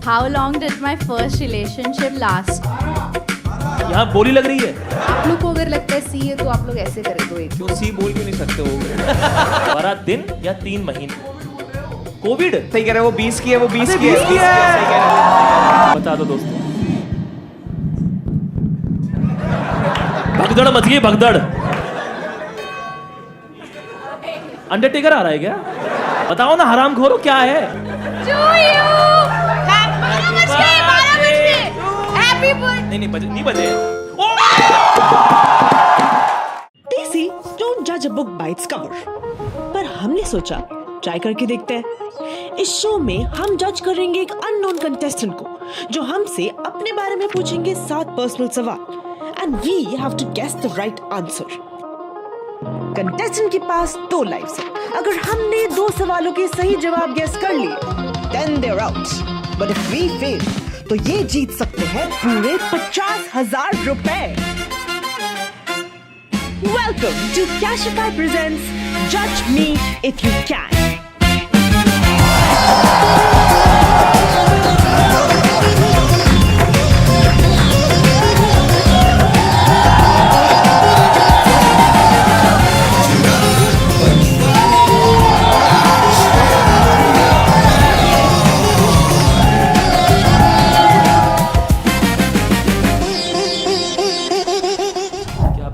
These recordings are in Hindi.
How long did my first relationship last? यहाँ बोली लग रही है। आप लोग को अगर लगता है सी है तो आप लोग ऐसे करें दो एक। क्यों सी बोल क्यों नहीं सकते हो? 12 दिन या 3 महीने। कोविड सही कह रहे हो, वो 20 की है, वो 20 की है। की है। बता दो दोस्तों। भगदड़ मच गई, भगदड़। अंडरटेकर आ रहा है क्या? बताओ ना हरामखोरो, क्या है? नहीं बजे। Daisy, don't judge a book by its cover. पर हमने सोचा ट्राई करके देखते हैं। इस शो में हम जज करेंगे एक अननोन कंटेस्टेंट को, जो हमसे अपने बारे में पूछेंगे 7 पर्सनल सवाल, and we have to guess the right answer. Contestant के पास 2 लाइफ्स हैं। अगर हमने 2 सवालों के सही जवाब गेस कर लिए, then they're out. But if we fail, तो ये जीत सकते हैं पूरे 50,000 रुपए। Welcome to Cashify presents Judge Me If You Can.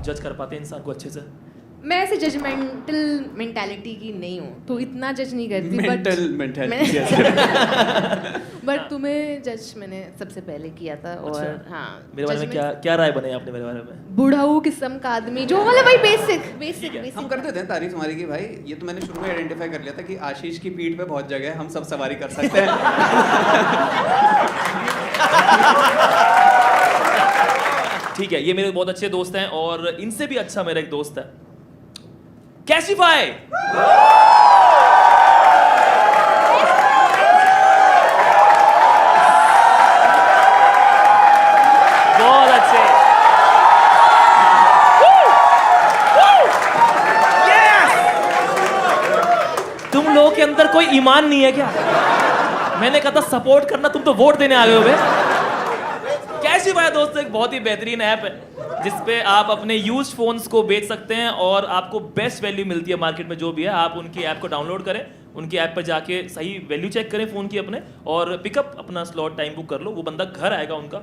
जज कर पाते हैं इंसान को अच्छे से? मैं ऐसे जजमेंटल मेंटालिटी की नहीं हूँ, तो इतना जज नहीं करती। बट तुम्हें जज मैंने सबसे पहले किया था। और अच्छा। हाँ, मेरे बारे में क्या राय बनाई आपने मेरे बारे में? बुढ़ाऊ किस्म का आदमी, जो मतलब भाई बेसिक हम करते थे तारीफ हमारी की भाई, ये तो मैंने शुरू में आइडेंटिफाई कर लिया था कि आशीष की पीठ पे बहुत जगह है, हम सब सवारी कर सकते हैं। ठीक है, ये मेरे बहुत अच्छे दोस्त हैं और इनसे भी अच्छा मेरा एक दोस्त है कैशिफाई। बहुत अच्छे। तुम लोगों के अंदर कोई ईमान नहीं है क्या? मैंने कहा था सपोर्ट करना, तुम तो वोट देने आ गए हो बे। कैशिफाई दोस्तों एक बहुत ही बेहतरीन ऐप है जिसपे आप अपने यूज्ड फोन्स को बेच सकते हैं और आपको बेस्ट वैल्यू मिलती है मार्केट में जो भी है। आप उनकी ऐप को डाउनलोड करें, उनकी ऐप पर जाके सही वैल्यू चेक करें फ़ोन की अपने, और पिकअप अपना स्लॉट टाइम बुक कर लो। वो बंदा घर आएगा, उनका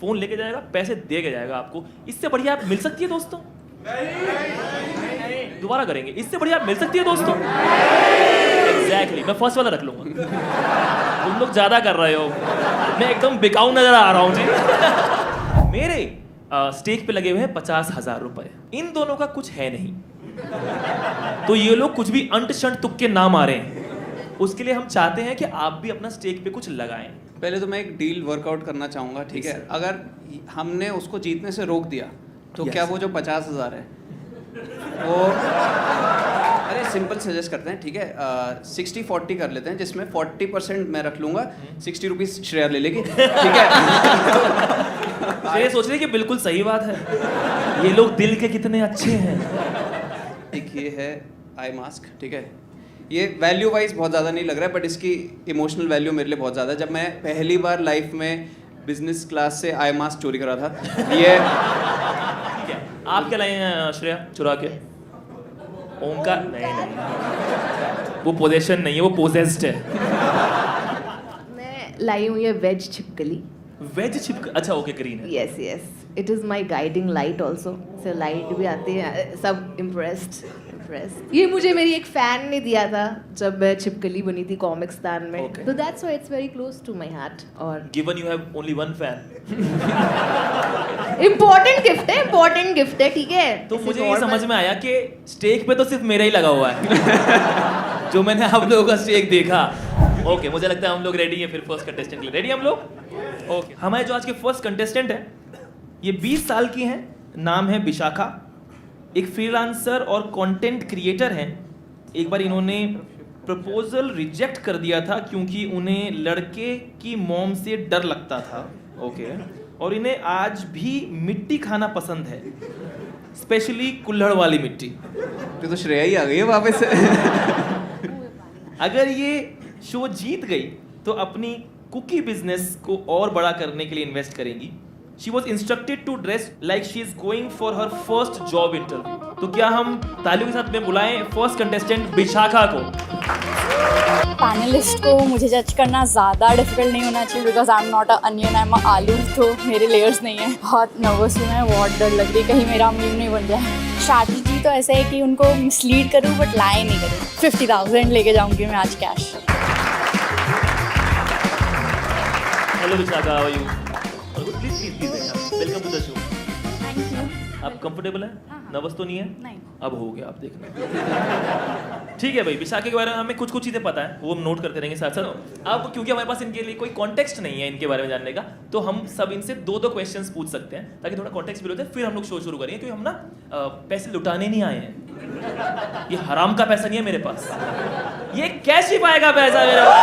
फ़ोन लेके जाएगा, पैसे दे के जाएगा आपको। इससे बढ़िया ऐप मिल सकती है दोस्तों? दोबारा करेंगे, इससे बढ़िया ऐप मिल सकती है दोस्तों? एग्जैक्टली, मैं फर्स्ट वाला रख लूंगा। तुम लोग ज़्यादा कर रहे हो, मैं एकदम बिकाऊ नजर आ रहा हूँ जी। मेरे स्टेक पे लगे हुए हैं 50,000 रुपए। इन दोनों का कुछ है नहीं, तो ये लोग कुछ भी अंट शंट तुक्के ना मारें। उसके लिए हम चाहते हैं कि आप भी अपना स्टेक पे कुछ लगाएं। पहले तो मैं एक डील वर्कआउट करना चाहूँगा, ठीक है? अगर हमने उसको जीतने से रोक दिया तो क्या वो जो 50,000 है वो, अरे सिंपल सजेस्ट करते हैं, ठीक है? 60-40 कर लेते हैं, जिसमें 40% मैं रख लूंगा, 60 रुपीज़ श्रेया ले लेगी, ठीक है? श्रेया सोच रही कि बिल्कुल सही बात है, ये लोग दिल के कितने अच्छे हैं। एक ये है आई मास्क, ठीक है? ये वैल्यू वाइज बहुत ज़्यादा नहीं लग रहा है, बट इसकी इमोशनल वैल्यू मेरे लिए बहुत ज़्यादा है। जब मैं पहली बार लाइफ में बिजनेस क्लास से आई मास्क चोरी करा था, ये आप क्या लाए हैं श्रेया चुरा के? ओमकार? नहीं, वो पोजेशन नहीं है, वो पोजेस्ड है। मैं लाई हूँ ये वेज छिपकली। वेज छिपक, अच्छा ओके, ग्रीन है। Yes, it is my guiding light also. से लाइट भी आती है, सब इम्प्रेस्ड। ये मुझे मेरी एक फैन ने दिया था जब मैं छिपकली बनी थी कॉमिक्सतान में, Okay. तो that's why it's very close to my heart. और given you have only one fan, important gift है, ठीक है? तो मुझे ये समझ में आया कि स्टेक पे तो सिर्फ मेरा ही लगा हुआ है। जो मैंने आप लोगों का स्टेक देखा। ओके, मुझे लगता है हम लोग रेडी हैं फिर फर्स्ट कंटेस्टेंट के लिए। रेडी हम लोग? ओके, हमारे जो आज के फर्स्ट कंटेस्टेंट है, ये 20 साल की हैं, नाम है विशाखा, एक फ्रीलांसर और कंटेंट क्रिएटर हैं। एक बार इन्होंने प्रपोजल रिजेक्ट कर दिया था क्योंकि उन्हें लड़के की मॉम से डर लगता था। ओके, और इन्हें आज भी मिट्टी खाना पसंद है, स्पेशली कुल्हड़ वाली मिट्टी। तो श्रेया ही आ गई है वापस से। अगर ये शो जीत गई तो अपनी कुकी बिजनेस को और बड़ा करने के लिए इन्वेस्ट करेंगी. She was instructed to dress like she is going for her first job interview. तो क्या हम तालियों के साथ में बुलाएं फर्स्ट कंटेस्टेंट विशाखा को? पैनलिस्ट को मुझे जज करना ज़्यादा डिफिकल्ट नहीं होना चाहिए because I am not a onion, I am a आलू, तो मेरे लेयर्स नहीं है. बहुत नर्वस हूँ मैं, बहुत डर लग रही है कहीं मेरा मीम नहीं बन जाए. स्ट्रैटेजी तो ऐसा है कि उनको मिसलीड करूँ बट लाई नहीं करूँ. 50,000 लेके जाऊँगी मैं आज cash. Hello Vishakha, how are you? Please welcome to the show. Thank you. आप कंफर्टेबल हैं? नर्वस तो नहीं है? नहीं. अब हो गया, आप देखना. ठीक है भाई, विशाखा के बारे में हमें कुछ कुछ चीज़ें पता है, वो हम नोट करते रहेंगे साथ साथ. अब क्योंकि हमारे पास इनके लिए कोई कॉन्टेक्स्ट नहीं है इनके बारे में जानने का, तो हम सब इनसे 2-2 क्वेश्चंस पूछ सकते हैं ताकि थोड़ा कॉन्टेक्स्ट भी हो जाए. फिर हम लोग शो शुरू करेंगे क्योंकि हम ना पैसे लुटाने नहीं आए हैं. ये हराम का पैसा नहीं है मेरे पास, ये कैश ही पाएगा पैसा मेरे पास.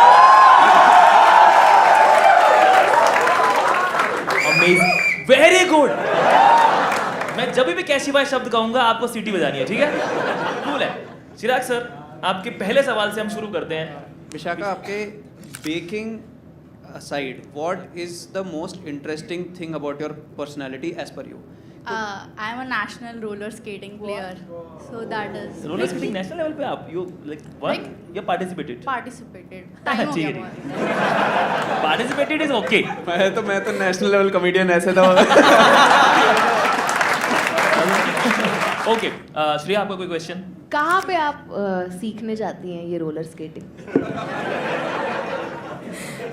Amazing, very good. मैं जब भी कैशिफाई शब्द कहूंगा आपको सीटी बजानी है, ठीक है? कूल है. चिराग सर, आपके पहले सवाल से हम शुरू करते हैं. विशाखा, आपके baking aside, what is the most interesting thing about your personality as per you? I am a national roller skating player, so that is roller skating national level पे आप यू लाइक वन या पार्टिसिपेटेड? पार्टिसिपेटेड. टाइम हो ठीक गया है, बहुत. Participated is okay. मैं तो नेशनल लेवल कॉमेडियन ऐसे था. ओके, श्रेया आपका कोई क्वेश्चन? कहाँ पे आप सीखने जाती हैं ये रोलर स्केटिंग?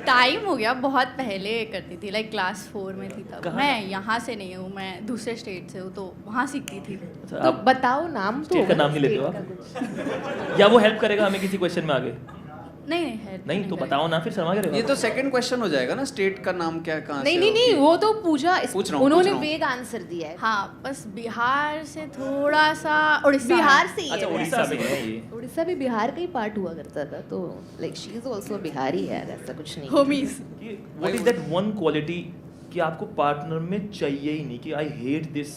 टाइम हो गया, बहुत पहले करती थी, लाइक क्लास 4 में थी तब. कहाँ? मैं यहाँ से नहीं हूँ, मैं दूसरे स्टेट से हूँ, तो वहाँ सीखती थी. तो आप बताओ नाम तो. स्टेट का नाम नहीं लेते हो state का कुछ. आप? या वो हेल्प करेगा हमें किसी क्वेश्चन में आगे? नहीं है. नहीं तो बताओ ना, फिर शर्मा करेगा. ये तो सेकंड क्वेश्चन हो जाएगा ना, स्टेट का नाम क्या, कहाँ नहीं से नहीं हो? नहीं, वो तो पूछा. पूछ रहा हूँ, उन्होंने पूछ रहा हूँ. वेग आंसर दिया है. हाँ, बस बिहार से थोड़ा सा उड़ीसा. बिहार से ही अच्छा, है. उड़ीसा से है ये. उड़ीसा भी बिहार का ही पार्ट हुआ करता था, तो like she is also Bihari है, ऐसा कुछ नहीं. Homies. What is that one quality कि आपको पार्टनर में चाहिए ही नहीं, कि I hate this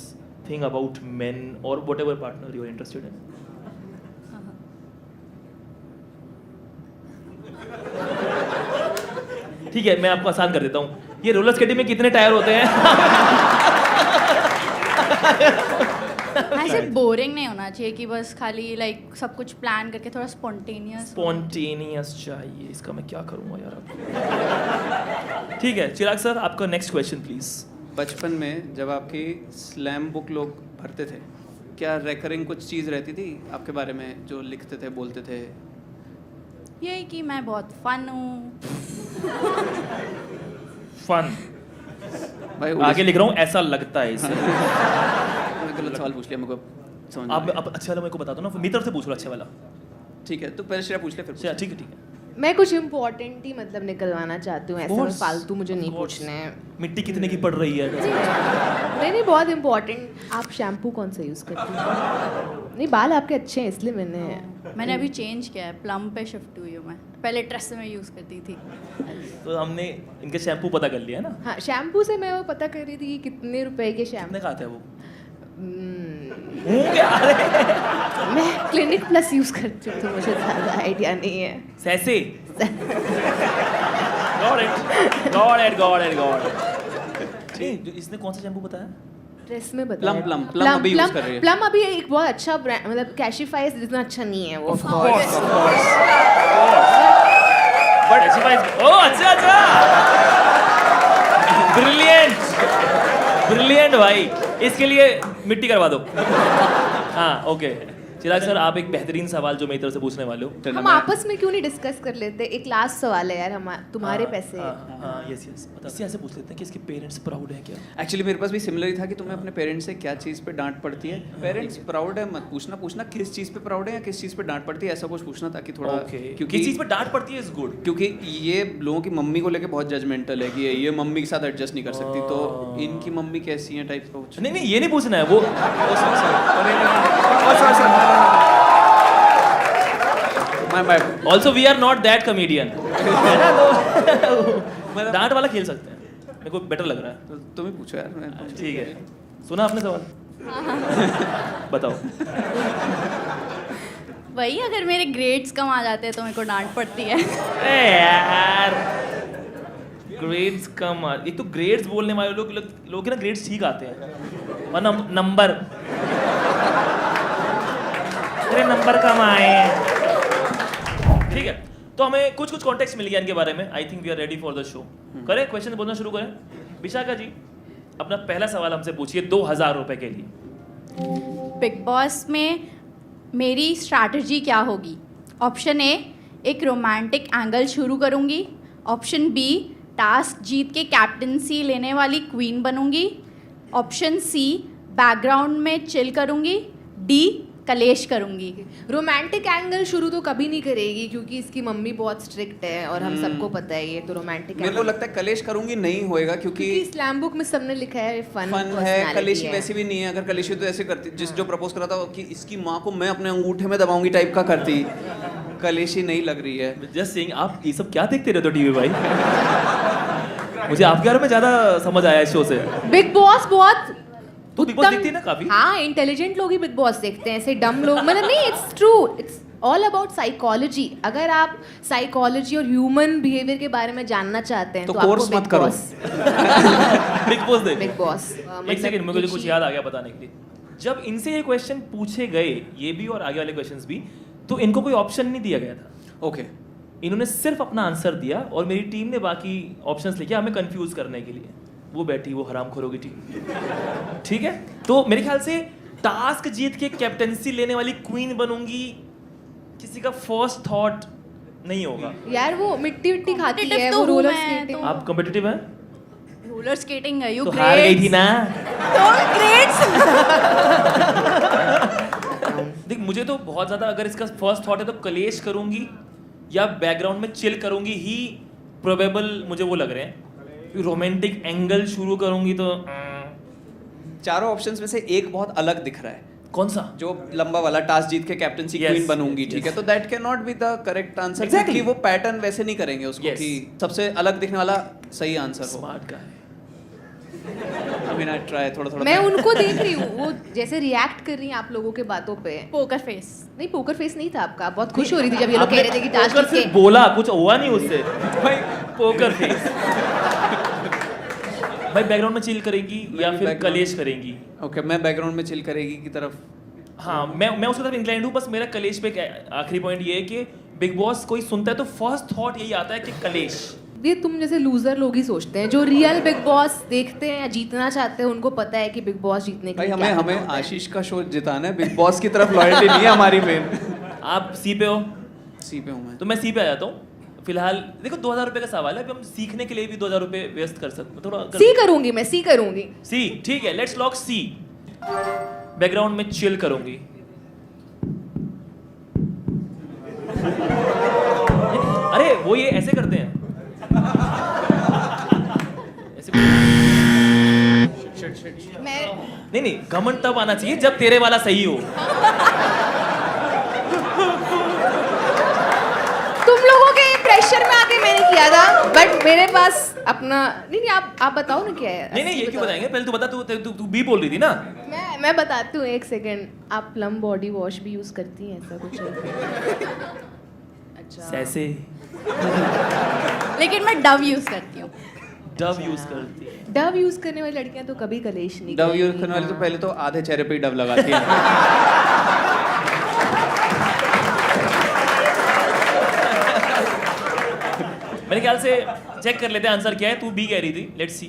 thing about men और whatever partner you are interested in? ठीक है, मैं आपको आसान कर देता हूँ. ये रोलर स्केटिंग में कितने टायर होते हैं? ऐसे बोरिंग नहीं होना चाहिए कि बस खाली लाइक सब कुछ प्लान करके थोड़ा स्पॉन्टेनियस. स्पॉन्टेनियस चाहिए. इसका मैं क्या करूँगा यार आपको. ठीक है चिराग सर, आपका नेक्स्ट क्वेश्चन प्लीज. बचपन में जब आपकी स्लैम बुक लोग भरते थे, क्या रेकरिंग कुछ चीज़ रहती थी आपके बारे में जो लिखते थे, बोलते थे? यही कि मैं बहुत फन हूँ. फन भाई आगे लिख रहा हूँ, ऐसा लगता है इसे. मैंने गलत सवाल पूछ लिया, मेरे को समझ आप नहीं आया. अब अच्छे वाला मेरे को बता दो ना, मेरी तरफ से पूछ लो अच्छे वाला. ठीक है, तो पहले श्रेया पूछ ले, फिर अच्छा, ठीक है ठीक है. मैं कुछ इम्पोर्टेंट ही मतलब निकलवाना चाहती हूँ, ऐसे में Course, फालतू मुझे नहीं of course. पूछने हैं. मिट्टी कितने की पड़ रही है? नहीं नहीं, बहुत इम्पोर्टेंट. आप शैम्पू कौन सा यूज़ करती हैं? नहीं, बाल आपके अच्छे हैं इसलिए मैंने अभी चेंज किया है, प्लम पे शिफ्ट हुई हूँ मैं. पहले ट्रेस में यूज़ करती थी. तो हमने इनके शैम्पू पता कर लिया है ना. हाँ, शैम्पू से मैं वो पता कर रही थी कि कितने रुपए के कितने शैम्पू. का आता है वो? हम्म, क्या? अरे मैं क्लिनिक प्लस यूज़ करती हूँ, तो मुझे ज़्यादा आइडिया नहीं है. सैसे. Got it got it got it got it. नहीं, जो इसने कौन सा शैम्पू बताया? ड्रेस में बताया. प्लम अभी यूज कर रही है. प्लम अभी एक बहुत अच्छा ब्रांड, मतलब कैशिफाई जितना अच्छा नहीं है वो. Of course. बट अच्छी बात. ओह अच्छा अच्छा. ब्रिलियंट भाई, इसके लिए मिट्टी करवा दो. हाँ ओके. चिराग सर, आप एक बेहतरीन सवाल जो मेरी तरफ से पूछने वाले हो. हम आपस में क्यों नहीं डिस्कस कर लेते? एक लास्ट सवाल है यार, हम तुम्हारे पैसे. यस यस, इससे ऐसे पूछ लेते हैं कि इसके पेरेंट्स प्राउड हैं क्या? एक्चुअली मेरे पास भी सिमिलर ही था कि तुम्हें अपने पेरेंट्स से क्या चीज़ पे डांट पड़ती है. पेरेंट्स प्राउड है मत पूछना किस चीज़ पे प्राउड है या किस चीज़ पे डांट पड़ती है, ऐसा कुछ पूछना ताकि थोड़ा. क्योंकि किस चीज़ पर डांट पड़ती है इज गुड. क्योंकि ये लोगों की मम्मी को लेके बहुत जजमेंटल है कि ये मम्मी के साथ एडजस्ट नहीं कर सकती, तो इनकी मम्मी कैसी है टाइप का कुछ. नहीं नहीं, ये नहीं पूछना है वो. Also we are not that comedian. डांट वाला खेल सकते हैं, मेरे को बेटर लग रहा है. तो तुम ही पूछो यार. ठीक है, सुना आपने सवाल? बताओ. वही, अगर मेरे ग्रेड्स कम आ जाते हैं तो मेरे को डांट पड़ती है. अरे यार, ग्रेड्स कम एक तो ग्रेड्स बोलने वाले लोग ना ग्रेड्स ठीक आते हैं और नंबर अरे नंबर कम आए हैं। ठीक है, तो हमें कुछ कॉन्टेक्स्ट मिल गया इनके बारे में। I think we are ready for the show. करें क्वेश्चन बोलना शुरू करें। विशाखा जी अपना पहला सवाल हमसे पूछिए 2000 रुपए के लिए। बिग बॉस में मेरी स्ट्रैटेजी क्या होगी? ऑप्शन ए, एक रोमांटिक एंगल शुरू करूंगी। ऑप्शन बी, टास्क जीत के कैप्टनसी लेने वाली क्वीन बनूंगी। ऑप्शन सी, बैकग्राउंड में चिल करूंगी। डी, कलेश करूंगी। रोमांटिक एंगल शुरू तो कभी नहीं करेगी क्योंकि इसकी मम्मी बहुत स्ट्रिक्ट है और हम सबको पता है ये तो रोमांटिक मेरे को लगता है कलेश करूंगी नहीं होएगा क्योंकि इस्लाम बुक में सबने लिखा है फन है। कलेशी वैसे भी नहीं है। अगर कलेशी तो ऐसे करती जिस जो प्रपोज करा था कि इसकी माँ को मैं अपने अंगूठे में दबाऊंगी टाइप का करती। कलेशी नहीं लग रही है। जस्ट सेइंग, आप ये सब क्या देखते रहते हो टीवी भाई? मुझे आपके बारे में ज्यादा समझ आया इस शो से। बिग बॉस बहुत तो बिग बॉस देखती है ना काफी? हाँ, इंटेलिजेंट लोग ही बिग बॉस देखते हैं, ऐसे डम लोग मतलब नहीं। It's true, it's all about psychology. अगर आप साइकोलॉजी और ह्यूमन बिहेवियर के बारे में जानना चाहते हैं तो आपको कोर्स मत करो। बिग बॉस देखो। बिग बॉस एक सेकंड, मुझे कुछ याद आ गया बताने के लिए। जब इनसे ये क्वेश्चन पूछे गए, ये भी और आगे वाले क्वेश्चंस भी, तो इनको कोई ऑप्शन नहीं दिया गया था। ओके, इन्होंने सिर्फ अपना आंसर दिया और मेरी टीम ने बाकी ऑप्शंस लिखे हमें कंफ्यूज करने के लिए। वो बैठी, वो हरामखोरों की टीम। ठीक है, तो मेरे ख्याल से टास्क जीत के कैप्टनसी लेने वाली क्वीन बनूंगी, किसी का फर्स्ट थॉट नहीं होगा। यार वो मिट्टी खाती Competitive है, तो वो हूँ रोलर मैं, स्केटिंग। तो- आप कॉम्पिटिटिव हैं? रोलर स्केटिंग है, यू तो हार गई थी ना। देख, मुझे तो बहुत ज्यादा, अगर इसका फर्स्ट थॉट है तो कलेश करूंगी या बैकग्राउंड में चिल करूंगी ही प्रोबेबल मुझे वो लग रहे हैं। रोमांटिक एंगल शुरू करूंगी तो चारों ऑप्शंस में से एक बहुत अलग दिख रहा है। कौन सा? जो लंबा वाला टास्क जीत के कैप्टनसी Yes, क्वीन बनूंगी, ठीक है, yes. तो that can not be the correct answer. Exactly. क्योंकि वो पैटर्न वैसे नहीं करेंगे उसको Yes. कि सबसे अलग दिखने वाला सही आंसर हो। Smart guy. I mean I try थोड़ा मैं उनको देख रही हूँ, वो जैसे रिएक्ट कर रही हैं आप लोगों के बातों पे। Poker face. नहीं, पोकर फेस नहीं था आपका। आप बहुत खुश हो रही थी जब ये लोग कह रहे थे कि टास्क पोकर जीत सिर्फ के। बोला, कुछ हुआ नहीं उससे भाई। Poker face. भाई बैकग्राउंड में चिल करेगी या फिर background- कलेश करेगी? ओके, मैं बैकग्राउंड में चिल करेगी की तरफ। हाँ, मैं उसकी तरफ इंक्लाइंड हूँ। बस मेरा कलेश पे एक आखिरी पॉइंट ये है कि बिग बॉस कोई सुनता है तो फर्स्ट थॉट यही आता है कि कलेश। ये तुम जैसे लूजर लोग ही सोचते हैं। जो रियल बिग बॉस देखते हैं या जीतना चाहते हैं उनको पता है कि बिग बॉस जीतने के भाई लिए हमें क्या करना हमें होता है। आशीष का शो जिताना है। बिग बॉस की तरफ लॉयल्टी नहीं है हमारी मेन। आप सी पे हो? सी पे हूँ मैं। तो मैं सी पे आ जाता हूँ। फिलहाल देखो 2000 रुपए का सवाल है, अभी हम सीखने के लिए भी 2000 रुपए व्यस्त कर सकते हैं। थोड़ा सी करूंगी मैं, सी करूंगी। सी, ठीक है, लेट्स लॉक सी। बैकग्राउंड में चिल करूंगी। अरे वो ये ऐसे करते हैं ऐसे। मैं नहीं, घमंड तब आना चाहिए जब तेरे वाला सही हो। तुम लोगों के प्रेशर में आके मैंने किया था, बट मेरे पास अपना नहीं। आप बताओ ना क्या है। नहीं, ये क्यों बताएंगे? पहले तू बता। तू बी बोल रही थी ना। मैं बताती हूँ, एक सेकेंड। आप प्लम बॉडी वॉश भी यूज करती हैं? ऐसा कुछ है? अच्छा, ऐसे लेकिन मैं डव यूज करती हूँ। डव यूज करती है। डव यूज करने वाली लड़कियां तो कभी कलेश नहीं डव यूज करेंगी। करने वाली तो हाँ। पहले तो आधे चेहरे पे ही डव लगाती है। मेरे ख्याल से चेक कर लेते हैं आंसर क्या है। तू बी कह रही थी, लेट्स सी।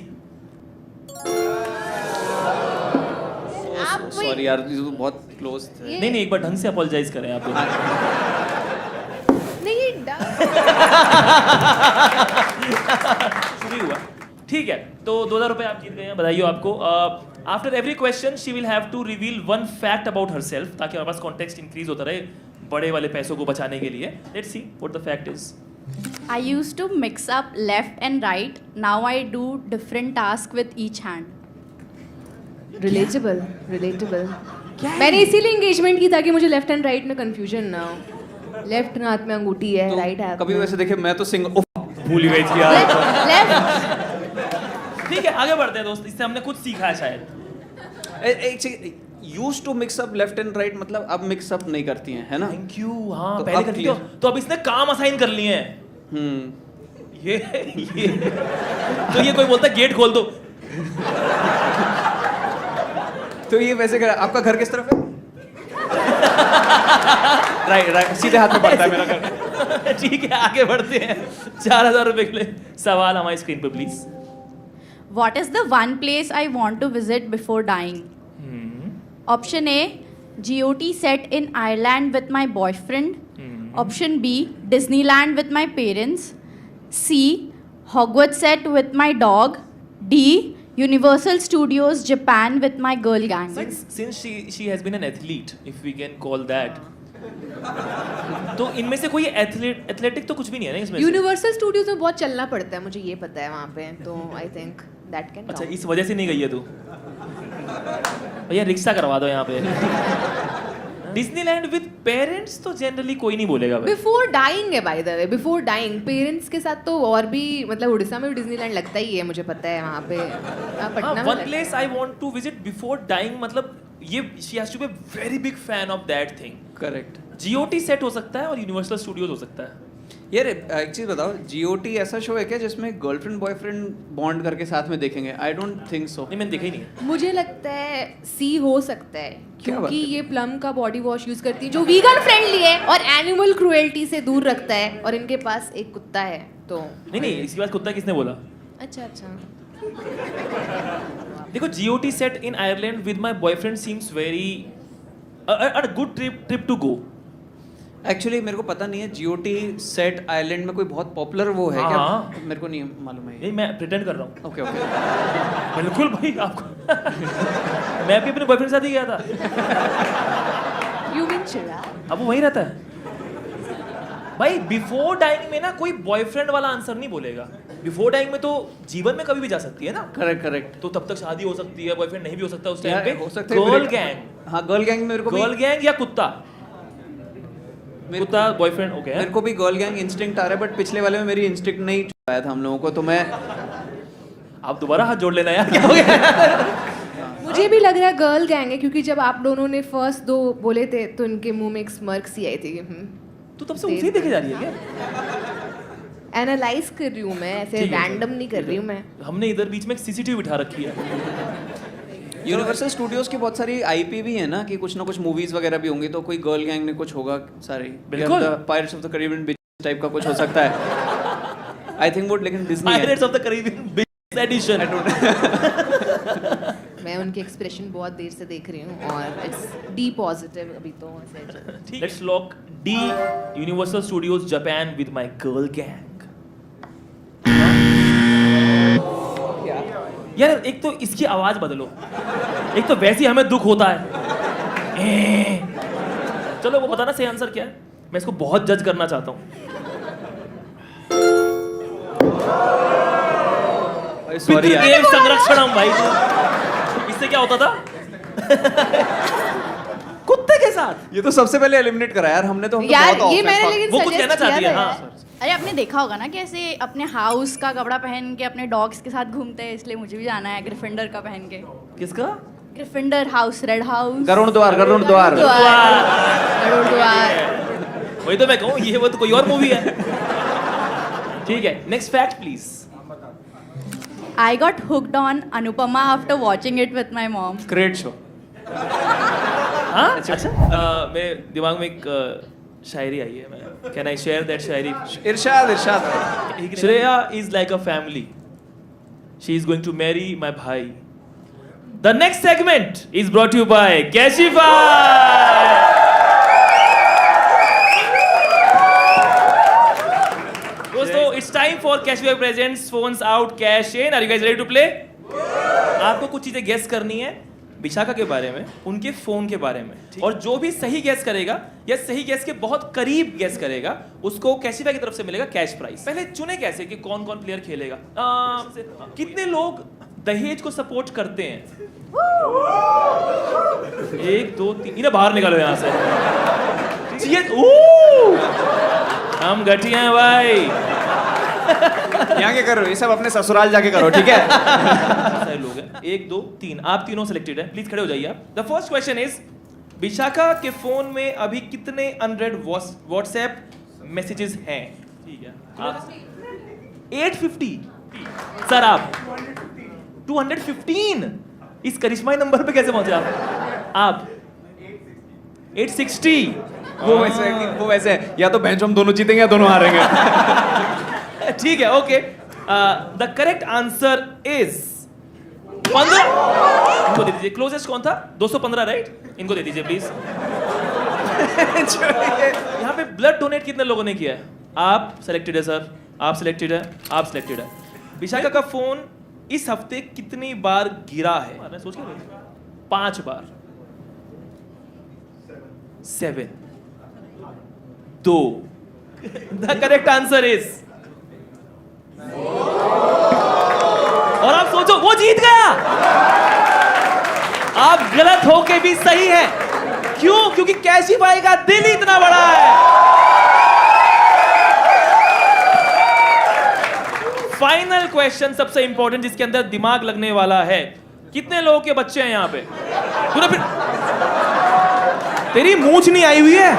सॉरी यार, ये तो बहुत क्लोज थे। नहीं, एक बार ढंग से अपोलोजाइज करें आप। नहीं, ये डव शुरू हुआ, ठीक है। तो 2000 रुपए आप जीत गए हैं, बधाई हो आपको। After every question she will have to reveal one fact about herself, ताकि हमारे पास कॉन्टेक्स्ट इंक्रीज होता रहे बड़े वाले पैसों को बचाने के लिए। Let's see what the fact is. I used to mix up left and right. Now I do different tasks with each hand. Relatable. मैंने इसीलिए एंगेजमेंट की ताकि मुझे लेफ्ट एंड राइट में कंफ्यूजन ना हो। लेफ्ट हाथ में अंगूठी है, राइट हाथ कभी में। वैसे देखे मैं तो भूल ही गई थी यार। लेफ्ट ठीक है, आगे बढ़ते हैं दोस्त। इससे हमने कुछ सीखा है शायद। एक चीज used to mix up left and right, मतलब अब मिक्स अप नहीं करती हैं, है ना? Thank you. हाँ, तो पहले अब करती clear। तो अब इसने काम असाइन कर लिए हैं। ये तो ये कोई बोलता है गेट खोल दो। तो ये वैसे आपका घर किस तरफ है? राइट, सीधे हाथ में पड़ता है मेरा घर। ठीक है, आगे बढ़ते हैं। 4000 रुपए के लिए सवाल हमारी स्क्रीन पर please. What is the one place I want to visit before dying? Option A, GOT set in Ireland with my boyfriend. Option B, Disneyland with my parents. C, Hogwarts set with my dog. D, Universal Studios Japan with my girl gang. Since she has been an athlete, if we can call that. तो इनमें से कोई एथलेटिक तो कुछ भी नहीं है ना इसमें? यूनिवर्सल स्टूडियोज में बहुत चलना पड़ता है, मुझे ये पता है वहाँ पे, तो आई थिंक दैट कैन। अच्छा, इस वजह से नहीं गई है तू? भैया रिक्शा करवा दो यहाँ पे। डिज्नीलैंड विद पेरेंट्स तो जनरली कोई नहीं बोलेगा भाई। बिफोर डाइंग है by the way, before dying parents के साथ तो और भी, मतलब उड़ीसा में भी डिज्नीलैंड लगता ही है, मुझे पता है वहाँ पे। पटना में one place I want to visit before dying, मतलब ये she has to be very big fan of that thing. Correct. GOT set हो सकता है और यूनिवर्सल स्टूडियोज हो सकता है। यार एक चीज बताओ, जीओटी ऐसा शो है क्या जिसमें गर्लफ्रेंड बॉयफ्रेंड बॉन्ड करके साथ में देखेंगे? I don't think so. नहीं, मैंने देखा ही नहीं है। मुझे लगता है सी हो सकता है, क्या बात क्योंकि है? ये प्लम का बॉडी वॉश यूज करती है जो वीगन फ्रेंडली है और एनिमल क्रुएल्टी से दूर रखता है, और इनके पास एक कुत्ता है तो। नहीं, इसके बाद कुत्ता किसने बोला? अच्छा। देखो, GOT set in Ireland with my boyfriend seems very a good trip to go. Actually मेरे को पता नहीं है जीओटी सेट आइलैंड में कोई बहुत पॉपुलर वो है क्या? हाँ। मेरे को नहीं मालूम है। नहीं, मैं प्रिटेंड कर रहा हूँ। ओके बिल्कुल भाई, आपको मैं भी अपने बॉयफ्रेंड के साथ ही गया था। यू मीन चिराग? अब वो वहीं रहता है भाई। बिफोर डाइंग में ना कोई बॉयफ्रेंड वाला आंसर नहीं बोलेगा। बिफोर डाइंग में तो जीवन में कभी भी जा सकती है ना। करेक्ट। तो तब तक शादी हो सकती है, बॉयफ्रेंड नहीं भी हो सकता उस टाइम पे। हो सकता है गर्ल गैंग। हाँ, गर्ल गैंग में मेरे को गर्ल गैंग या कुत्ता? कुत्ता बॉयफ्रेंड ओके। मेरे को भी गर्ल गैंग इंस्टिंक्ट आ रहा है, बट पिछले वाले में मेरी इंस्टिंक्ट नहीं आया था हम लोगों को, तो मैं। आप दोबारा हाथ जोड़ लेना यार, क्या हो गया? मुझे भी लग रहा है गर्ल गैंग है, क्योंकि जब आप दोनों ने फर्स्ट दो बोले थे तो इनके मुंह में एक स्मर्क सी आई थी। तो तब से उसे देखे जा रही है क्या? एनालाइज कर रही हूँ मैं, ऐसे रैंडम नहीं कर रही हूँ मैं। हमने इधर बीच में एक सीसीटीवी बिठा रखी है। यूनिवर्सल स्टूडियोज की बहुत सारी आईपी भी है ना, कि कुछ ना कुछ मूवीज वगैरह भी होंगी, तो कोई गर्ल गैंग में कुछ होगा सारी। बिल्कुल। Pirates of the Caribbean beach type का कुछ हो सकता है आई थिंक। वो लेकिन डिज्नी है। Pirates of the Caribbean beach edition. मैं उनके एक्सप्रेशन बहुत देर से देख रही हूँ और इट्स डी पॉजिटिव अभी तो ऐसे। Let's lock D, universal studios Japan with my girl gang. यार एक तो इसकी आवाज बदलो, एक तो वैसे ही हमें दुख होता है। चलो वो बताना सही आंसर क्या है, मैं इसको बहुत जज करना चाहता हूँ। सॉरी पितृदेव संरक्षणम भाई। इससे क्या होता था? कुत्ते के साथ। ये तो सबसे पहले एलिमिनेट करा यार हमने, तो हम तो यार बहुत ये off है। मैंने लेकिन वो कुछ कहना suggest चाहती किया है, था हाँ। यार। अरे आपने देखा होगा ना कैसे अपने हाउस का कपड़ा पहन के अपने डॉग्स के साथ घूमते हैं, इसलिए मुझे भी जाना है ग्रिफिंडर का पहन के। किसका? ग्रिफिंडर हाउस, रेड हाउस। गरुड़ द्वार। गरुड़ द्वार। वही तो मैं कहूँ, ये वो तो कोई और मूवी है। ठीक है, next fact please. I got hooked on Anupama after watching it with my mom. Great show. हाँ अच्छा। मेरे दिमाग में एक शायरी आई है, मैं can I share that Shayari? Irshad. Shreya is like a family. She is going to marry my bhai. The next segment is brought to you by Cashify. दोस्तों, it's time for Cashify presents Phones Out Cash In. Are you guys ready to play? आपको कुछ चीजें गेस करनी है विशाखा के बारे में, उनके फोन के बारे में, और जो भी सही गेस करेगा या सही गेस के बहुत करीब गेस करेगा उसको कैशिफाई की तरफ से मिलेगा कैश प्राइस। पहले चुने कैसे कि कौन कौन प्लेयर खेलेगा? कितने लोग दहेज को सपोर्ट करते हैं? 1 2 3। इन्हें बाहर निकालो यहाँ से। हम घटिया हैं भाई। यहाँ क्या कर रहे हो? ये सब अपने ससुराल जाके करो, ठीक है? सारे लोग हैं। 1 2 3, आप तीनों सिलेक्टेड हैं। प्लीज खड़े हो जाइए आप। The first question is, Vishakha के फोन में अभी कितने अनरेड व्हाट्सएप मैसेजेस हैं? ठीक है, 850 सर आप 215 इस करिश्माई नंबर पे कैसे पहुंचे आप 860 वो वैसे है, या तो बेंच हम दोनों जीतेंगे या दोनों हारेंगे। ठीक है okay the correct answer is 15 इनको दे दीजिए क्लोजेस्ट कौन था 215 राइट इनको दे दीजिए प्लीज यहाँ पे ब्लड डोनेट कितने लोगों ने किया है आप सिलेक्टेड है सर आप सिलेक्टेड है आप सिलेक्टेड है विशाखा का फोन इस हफ्ते कितनी बार गिरा है मैं सोच के 5 बार 7 2 द करेक्ट आंसर इज और आप सोचो वो जीत गया आप गलत होके भी सही है क्यों क्योंकि कैशिफाई का दिल ही इतना बड़ा है फाइनल क्वेश्चन सबसे इंपॉर्टेंट जिसके अंदर दिमाग लगने वाला है कितने लोगों के बच्चे हैं यहां पे पूरा फिर तेरी मूंछ नहीं आई हुई है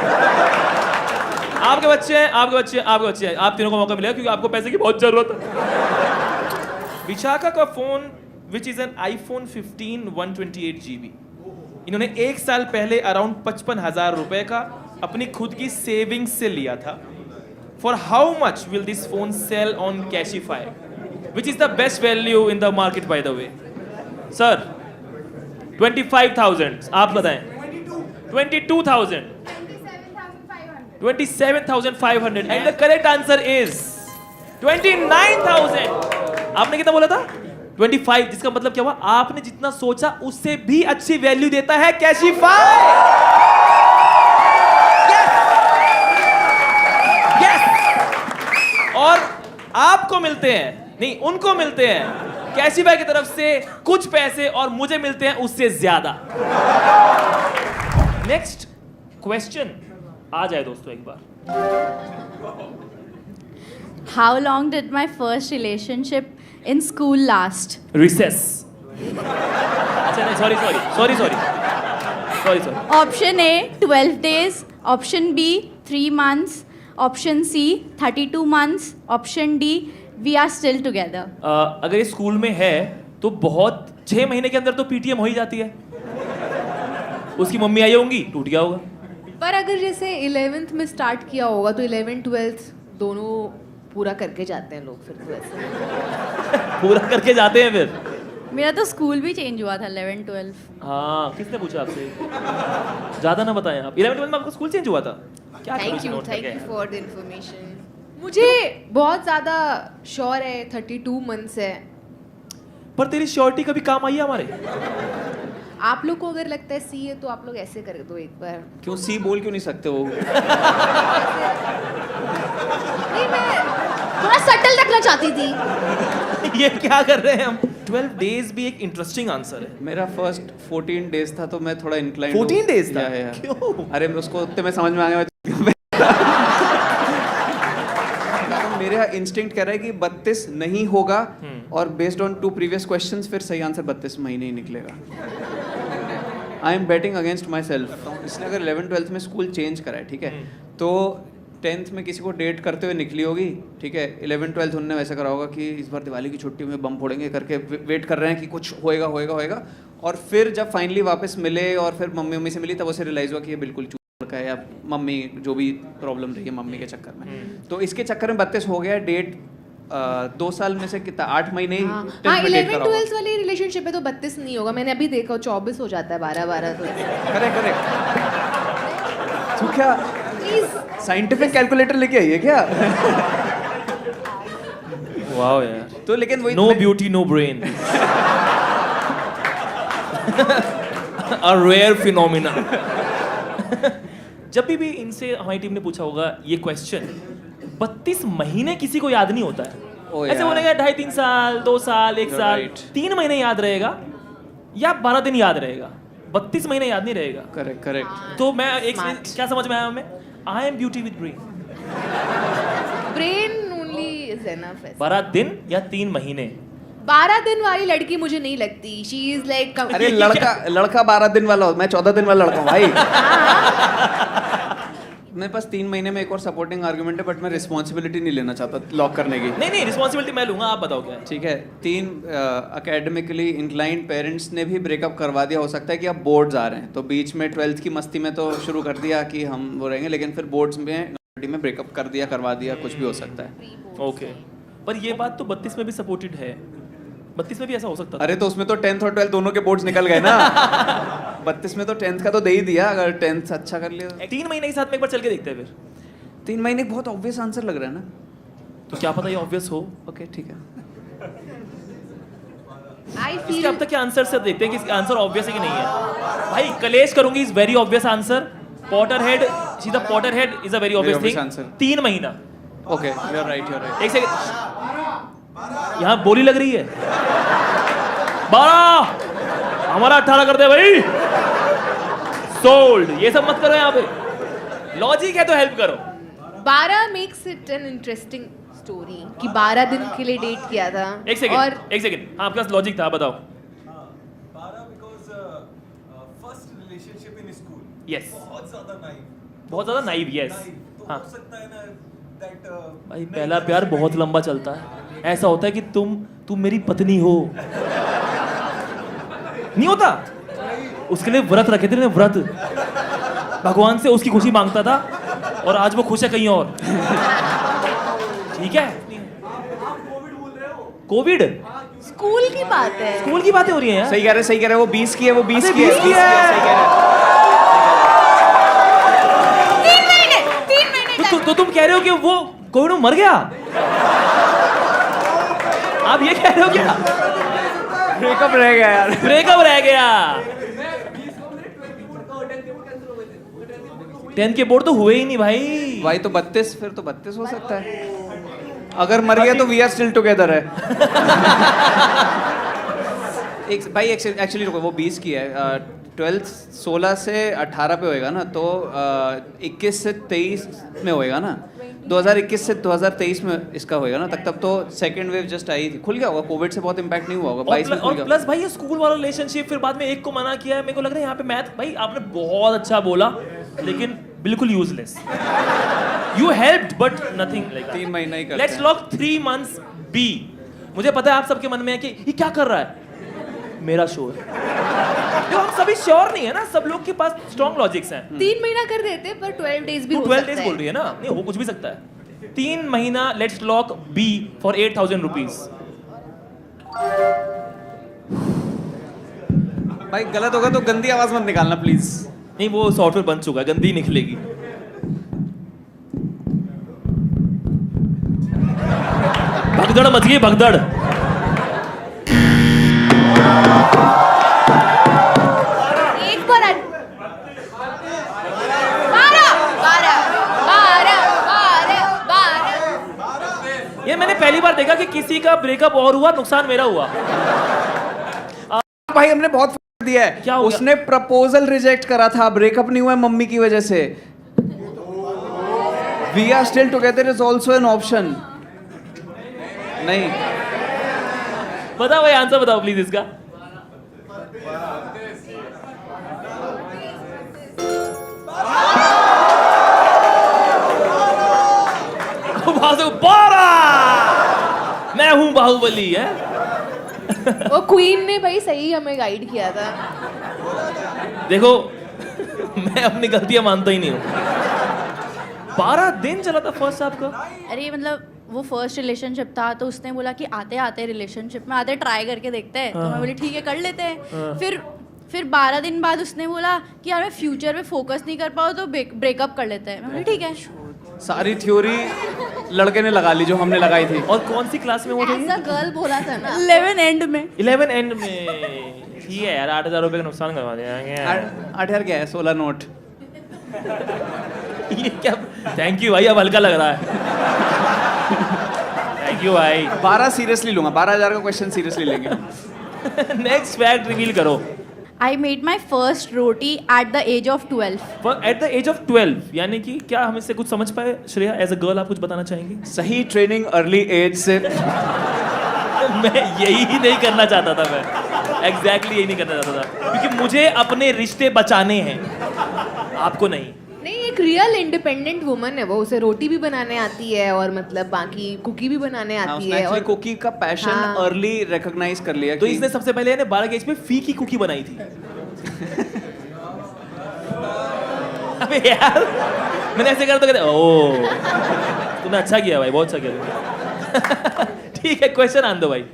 आपके बच्चे हैं आपके बच्चे हैं आपके बच्चे हैं आप तीनों को मौका मिलेगा क्योंकि आपको पैसे की बहुत जरूरत है विशाखा का phone which is an iPhone 15 128 GB इन्होंने एक साल पहले अराउंड 55,000 रुपए का अपनी खुद की सेविंग्स से लिया था for how much will this phone sell on Cashify which is the best value in the market by the way sir 25,000 आप बताएं 22,000 27,500 and the correct answer is 29,000 आपने कितना बोला था 25 जिसका मतलब क्या हुआ आपने जितना सोचा उससे भी अच्छी वैल्यू देता है कैशिफाई yes! और आपको मिलते हैं नहीं उनको मिलते हैं कैशिफाई की तरफ से कुछ पैसे और मुझे मिलते हैं उससे ज्यादा नेक्स्ट क्वेश्चन आ जाए दोस्तों एक बार How long did my first relationship in school last? Recess अच्छा नहीं sorry Option A 12 days, Option B 3 months, Option C 32 months, Option D we are still together. अगर ये स्कूल में है तो बहुत 6 महीने के अंदर तो पीटीएम हो ही जाती है उसकी मम्मी आई होंगी टूट गया होगा पर अगर जैसे 11th में स्टार्ट किया होगा तो 11th 12th दोनों पूरा करके जाते हैं लोग फिर तो ऐसे पूरा करके जाते हैं फिर मेरा तो स्कूल भी चेंज हुआ था 11 12 हाँ किसने पूछा आपसे ज्यादा ना बताएं आप 11 12 में आपका स्कूल चेंज हुआ था क्या थैंक यू note करके आए? फॉर द इंफॉर्मेशन मुझे बहुत ज़्यादा श्योर है 32 मंथ्स है पर तेरी श्योरिटी कभी काम आई है हमारे आप लोग को अगर लगता है सी है तो आप लोग ऐसे कर दो एक बार क्यों सी बोल क्यों नहीं सकते वो नहीं मैं थोड़ा सटल रखना चाहती थी ये क्या कर रहे हैं हम 12 डेज भी एक इंटरेस्टिंग आंसर है मेरा फर्स्ट 14 डेज था तो मैं थोड़ा इंक्लाइन 14 days था? क्यों अरे उसको उतने में समझ में आ गया मेरा इंस्टिंक्ट कह रहा है कि 32 नहीं होगा और बेस्ड ऑन 2 प्रीवियस क्वेश्चंस फिर सही आंसर 32 महीने ही निकलेगा I am betting against myself इसने अगर 11 12th में स्कूल चेंज करा है ठीक है तो 10th में किसी को डेट करते हुए निकली होगी ठीक है 11 12th उन्होंने वैसा करा होगा कि इस बार दिवाली की छुट्टी में बम फोड़ेंगे करके वेट कर रहे हैं कि कुछ होएगा और फिर जब फाइनली वापस मिले और फिर मम्मी से मिली तब उसे रियलाइज हुआ कि ये बिल्कुल का है या मम्मी जो भी प्रॉब्लम रही है मम्मी के चक्कर में तो इसके चक्कर में 32 हो गया डेट 2 साल में से कितना 8 महीने ही हाँ 10th में डेट 11 करा होगा 12th वाली रिलेशनशिप है तो 32 नहीं होगा मैंने अभी देखा 24 हो जाता है 12 तो करेक्ट तू क्या प्लीज साइंटिफिक कैलकुलेटर लेके आई है क्या वाओ यार तो लेकिन वही no beauty no brain a rare phenomena जब भी इनसे हमारी टीम ने पूछा होगा ये क्वेश्चन 32 महीने किसी को याद नहीं होता ओ है ऐसे यार। बोलेगा 2.5 साल 2 साल 1 You're साल right. 3 महीने याद रहेगा या 12 दिन याद रहेगा 32 महीने याद नहीं रहेगा करेक्ट तो मैं एक Smart. क्या समझ में आया हमें I am beauty with brain brain only is enough 12 दिन या 3 महीने 12 दिन वाली लड़की मुझे नहीं लगती शी इज लाइक अरे लड़का 12 दिन वाला हो मैं 14 दिन वाला लड़का हूँ भाई मेरे पास 3 महीने में एक और सपोर्टिंग आर्गुमेंट है, बट मैं रिस्पॉन्सिबिलिटी नहीं लेना चाहता लॉक करने की। नहीं रिस्पॉन्सिबिलिटी मैं लूंगा, आप बताओ क्या है। ठीक है, 3 अकेडमिकली इंक्लाइंड पेरेंट्स ने भी ब्रेकअप करवा दिया। हो सकता है कि अब बोर्ड्स आ रहे हैं, तो बीच में 12th की मस्ती में तो शुरू कर दिया कि हम वो रहेंगे, लेकिन फिर बोर्ड्स में ब्रेकअप कर दिया, करवा दिया, कुछ भी हो सकता है। ओके, पर ये बात तो 32 में भी सपोर्टेड है। 32 में भी ऐसा हो सकता था। अरे तो उसमें तो 10th और 12th दोनों के बोर्ड्स निकल गए ना। 32 में तो 10th का तो दे ही दिया, अगर 10th अच्छा कर लिया। 3 महीने के साथ में एक बार चल के देखते हैं फिर। 3 महीने बहुत ऑब्वियस आंसर लग रहा है ना। तो क्या पता ये ऑब्वियस हो। ओके ठीक है। आई इसके फील अब तक के आंसर से देखते हैं कि आंसर ऑब्वियस है कि नहीं है। भाई कलेश करूंगी is very obvious answer. Potterhead, she the Potterhead is a very obvious obvious थिंग। answer. 3 महीना। Okay you are right. एक सेकंड, यहाँ बोली लग रही है। 12 हमारा 18 कर दे भाई। सोल्ड। ये सब मत करो यहाँ पे, लॉजिक है तो हेल्प करो। 12 makes it an interesting story कि 12 दिन के लिए डेट किया था। एक सेकंड, और एक सेकंड, हाँ आपके पास लॉजिक था, बताओ। 12 because first relationship in school. Yes, बहुत ज्यादा नाइव। बहुत ज्यादा नाइव। यस, तो हाँ हो सकता है ना that भाई पहला प्यार बहुत लंबा चलता है। ऐसा होता है कि तुम मेरी पत्नी हो, नहीं होता। उसके लिए व्रत रखे थे ना, व्रत। भगवान से उसकी खुशी मांगता था और आज वो खुश है कहीं और। ठीक है, कोविड स्कूल की बात है। स्कूल की बातें हो रही हैं यार। सही कह रहे हैं, वो 20 की है, वो 20 अरे की है। 20 की है। सही कह रहे हैं। 3 महीने तो तुम कह रहे हो कि वो कोविड में मर गया? आप ये कह रहे हो क्या? ब्रेकअप रह गया यार। ब्रेकअप रह गया। 10th के बोर्ड तो हुए ही नहीं भाई। भाई तो 32, फिर तो 32 हो सकता है। अगर मर गया तो वी आर स्टिल टुगेदर है। एक भाई एक्चुअली रुको, वो 20 की है। 12th 16 से 18 पे होएगा ना, तो 21 से 23 में होएगा ना। 2021 से 2023 में इसका होएगा ना, तब तो सेकंड वेव जस्ट आई थी। खुल गया होगा, कोविड से बहुत इम्पैक्ट नहीं हुआ होगा। 22 में खुल और गया। प्लस भाई ये स्कूल वाला रिलेशनशिप, फिर बाद में एक को मना किया है। मेरे को लग रहा है यहाँ पे मैथ, भाई आपने बहुत अच्छा बोला लेकिन बिल्कुल useless. You helped but nothing like 3 महीना ही करते लेट्स हैं। Lock 3 months B. मुझे पता है आप सबके मन में है कि ये क्या कर रहा है, मेरा शोर। जो हम सभी श्योर नहीं है ना, सब लोग के पास स्ट्रॉन्ग लॉजिक्स हैं। 3 महीना कर देते, पर 12 डेज भी तू हो 12 सकता days है। बोल रही है ना, नहीं हो कुछ भी सकता है। 3 महीना, let's lock B for 8,000 rupees. भाई गलत होगा तो गंदी आवाज मत निकालना प्लीज। नहीं वो सॉफ्टवेयर बन चुका है, गंदी निकलेगी। भगदड़ मच गई, भगदड़। एक बार 12 ये मैंने पहली बार देखा कि किसी का ब्रेकअप और हुआ, नुकसान मेरा हुआ। भाई हमने बहुत दिया है। क्या हो गया? उसने प्रपोजल रिजेक्ट करा था, ब्रेकअप नहीं हुआ है मम्मी की वजह से। We are still together is also an option. नहीं बताओ भाई, आंसर बताओ प्लीज इसका। मैं हूं बाहुबली है। वो क्वीन ने भाई सही हमें गाइड किया था। देखो मैं अपनी गलतियां मानता ही नहीं हूं। 12 दिन चला था फर्स्ट आपका? अरे मतलब वो फर्स्ट रिलेशनशिप था, तो उसने बोला कि आते आते रिलेशनशिप में आते ट्राई करके देखते हैं। तो मैं बोली ठीक है कर लेते हैं। फिर 12 दिन बाद उसने बोला कि यार मैं फ्यूचर में फोकस नहीं कर पाऊँ तो ब्रेकअप कर लेते हैं। मैं बोली ठीक है। सारी थ्योरी लड़के ने लगा ली जो हमने लगाई थी। और कौन सी क्लास में वो ऐसा गर्ल बोला था ना। 11 एंड में 11 एंड में। ठीक है यार, 8,000 रुपए का नुकसान करवा दिया। 8,000 क्या है, 16 नोट। ये क्या? थैंक यू भाई, अब हल्का लग रहा है। थैंक यू भाई। 12 सीरियसली लूंगा, 12,000 का क्वेश्चन सीरियसली लेंगे। नेक्स्ट फैक्ट रिवील करो। I made my first roti at the age of 12। At the age of 12 यानी कि क्या हम इससे कुछ समझ पाए? श्रेया एज अ गर्ल आप कुछ बताना चाहेंगे? सही ट्रेनिंग अर्ली एज से। मैं यही नहीं करना चाहता था, मैं एग्जैक्टली यही नहीं करना चाहता था, क्योंकि मुझे अपने रिश्ते बचाने हैं, आपको नहीं। नहीं, ये एक रियल इंडिपेंडेंट वुमन है वो, उसे रोटी भी बनाने आती है और मतलब बाकी कुकी भी बनाने आती है और कुकी का पैशन हाँ। अर्ली रिकॉग्नाइज कर लिया तो कि इसने सबसे पहले 12 के एज पे फी की कुकी बनाई थी। अबे यार मैंने ऐसे करा तो कहते ओ तुमने अच्छा किया भाई, बहुत अच्छा किया। ठीक है, क्वेश्चन आन दो भाई।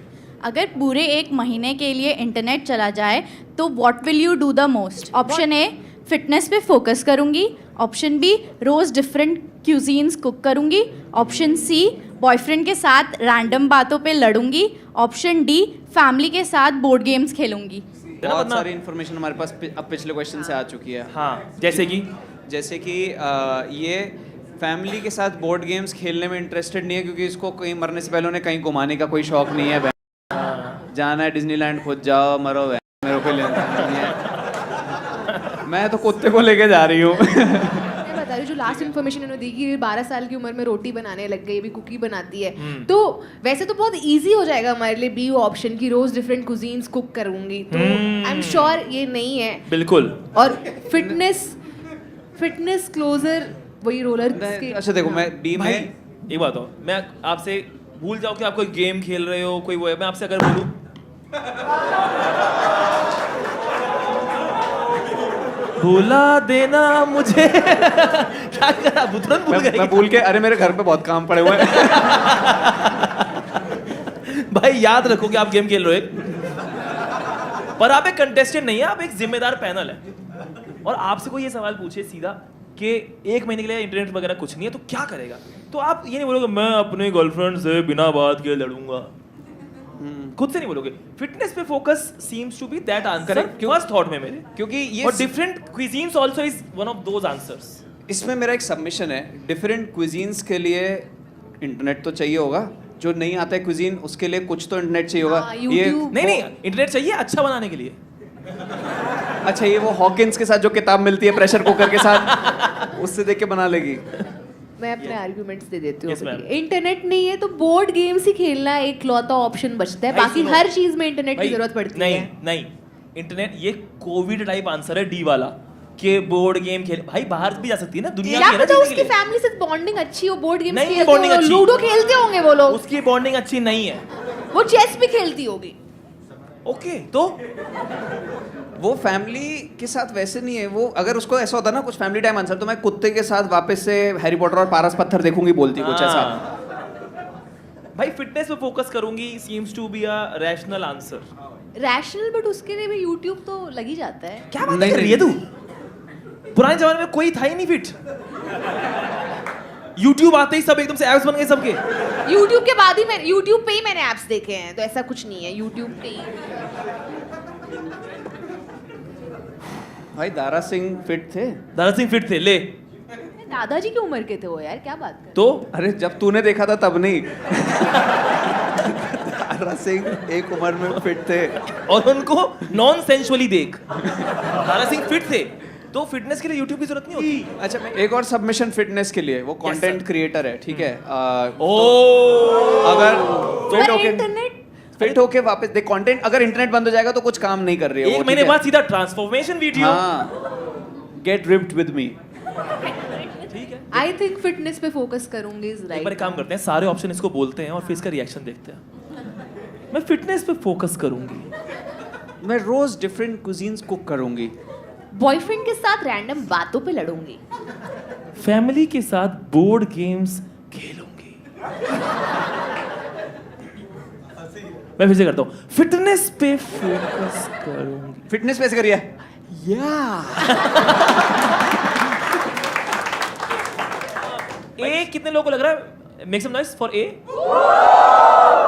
अगर पूरे 1 महीने के लिए इंटरनेट चला जाए तो what will you do the most? Option A, fitness पे फोकस करूंगी। ऑप्शन बी, रोज डिफरेंट क्यूजीन्स कुक करूंगी। ऑप्शन सी, बॉयफ्रेंड के साथ रैंडम बातों पे लड़ूंगी। ऑप्शन डी, फैमिली के साथ बोर्ड गेम्स खेलूंगी। बहुत सारी इन्फॉर्मेशन हमारे पास अब पिछले क्वेश्चन से आ चुकी है। हाँ, जैसे कि ये फैमिली के साथ बोर्ड गेम्स खेलने में इंटरेस्टेड नहीं है क्योंकि इसको कहीं मरने से पहले उन्हें कहीं घुमाने का कोई शौक नहीं है। जाना है डिज्नीलैंड, खुद जाओ मरो, मेरे को लेना नहीं है। मैं तो कुत्ते को लेके जा रही हूँ। मैं बता रही हूँ, जो लास्ट इन्फॉर्मेशन इन्होंने दी कि 12 साल की उम्र में रोटी बनाने लग गई, अभी कुकी बनाती है, तो वैसे तो बहुत इजी हो जाएगा हमारे लिए बी ऑप्शन की रोज डिफरेंट कुजीन्स कुक करूंगी, तो आई एम श्योर ये नहीं है बिल्कुल। और फिटनेस क्लोजर वही रोलर स्केट। अच्छा देखो, मैं बी भाई में एक बात हो, मैं आपसे भूल जाओ कि आप कोई गेम खेल रहे हो, कोई वो है, मैं आपसे अगर बोलूं भूला देना मुझे क्या करा, तुरंत भूल गए। मैं भूल के, अरे मेरे घर पे बहुत काम पड़े हुए हैं। भाई याद रखो कि आप गेम खेल रहे हो पर आप एक कंटेस्टेंट नहीं है, आप एक जिम्मेदार पैनल है। और आपसे कोई ये सवाल पूछे सीधा कि 1 महीने के लिए इंटरनेट वगैरह कुछ नहीं है तो क्या करेगा, तो आप ये नहीं बोलोगे मैं अपने गर्लफ्रेंड से बिना बात के लड़ूंगा, खुद से नहीं बोलोगे। फिटनेस पे focus seems to be that answer first thought में मेरे, क्योंकि ये और different cuisines also is one of those answers. इसमें मेरा एक सबमिशन है, डिफरेंट क्विजीन्स के लिए इंटरनेट तो चाहिए होगा, जो नहीं आता है क्विजीन उसके लिए कुछ तो इंटरनेट चाहिए होगा। हाँ, ये YouTube। नहीं इंटरनेट चाहिए अच्छा बनाने के लिए। अच्छा, ये वो हॉकिंस के साथ जो किताब मिलती है प्रेशर कुकर के साथ, उससे देख के बना लेगी। मैं अपने आर्गुमेंट्स दे देती Yes, हूँ। ma'am. इंटरनेट नहीं है तो बोर्ड गेम्स ही खेलना एक लौता ऑप्शन बचता है, भाई बाकी सुनो, हर चीज में इंटरनेट की भाई, जरूरत पड़ती नहीं, है। नहीं इंटरनेट ये कोविड टाइप आंसर है डी वाला कि बोर्ड गेम खेल। भाई बाहर भी जा सकती है ना दुनिया क्या की, है ना पता जीने के उसकी लिए। फैमिली से बॉन्डिंग अच्छी हो, बोर्ड गेम्स नहीं है खेलते bonding हो, अच्छी। लूडो खेलते होंगे वो लोग, उसकी बॉन्डिंग अच्छी नहीं है। वो चेस भी खेलती होगी। ओके तो वो फैमिली के साथ वैसे नहीं है। वो अगर उसको ऐसा होता ना कुछ फैमिली टाइम आंसर, तो मैं कुत्ते के साथ वापस से हैरी पॉटर और पारस पत्थर देखूंगी बोलती कुछ ऐसा। भाई फिटनेस पे फोकस करूंगी seems to be a rational answer. Rational, but उसके लिए भी यूट्यूब तो लग ही जाता है। क्या बात नहीं, कर रही है तू? पुराने जमाने में कोई था ही नहीं फिट। YouTube आते ही सब एकदम से एप्स बन गए सबके। यूट्यूब के बाद ही मैंने यूट्यूब पे ही मैंने एप्स देखे हैं, तो ऐसा कुछ नहीं है, यूट्यूब पे ही। भाई दारा सिंह फिट थे। दारा सिंह फिट थे ले दादाजी की उम्र के थे वो, यार क्या बात कर। तो अरे जब तूने देखा था तब नहीं। दारा सिंह एक उम्र में फिट थे। और उनको नॉन सेंसुअली देख। दारा सिंह फिट थे तो फिटनेस के लिए YouTube की जरूरत नहीं होती। अच्छा, एक और सबमिशन फिटनेस के लिए, वो कंटेंट क्रिएटर है, ठीक है। अगर फिट होके इंटरनेट फिट होके वापस देख कंटेंट, अगर इंटरनेट बंद हो जाएगा तो कुछ काम नहीं कर रही है वो, 1 महीने बाद सीधा ट्रांसफॉर्मेशन वीडियो। हाँ, गेट रिप्ड विद मी। ठीक है, आई थिंक फिटनेस पे फोकस करूंगी इज एक बार राइट। एक काम करते हैं, सारे ऑप्शन इसको बोलते हैं और फिर इसका रिएक्शन देखते हैं। मैं फिटनेस पे फोकस करूंगी। मैं रोज डिफरेंट कुजीन्स कुक करूंगी। बॉयफ्रेंड के साथ रैंडम बातों पे लड़ूंगी। फैमिली के साथ बोर्ड गेम्स खेलूंगी। मैं फिर से करता हूँ, फिटनेस पे फोकस करूंगी। फिटनेस पे ऐसे करिए। ए कितने लोगों को लग रहा है? Make some noise for A.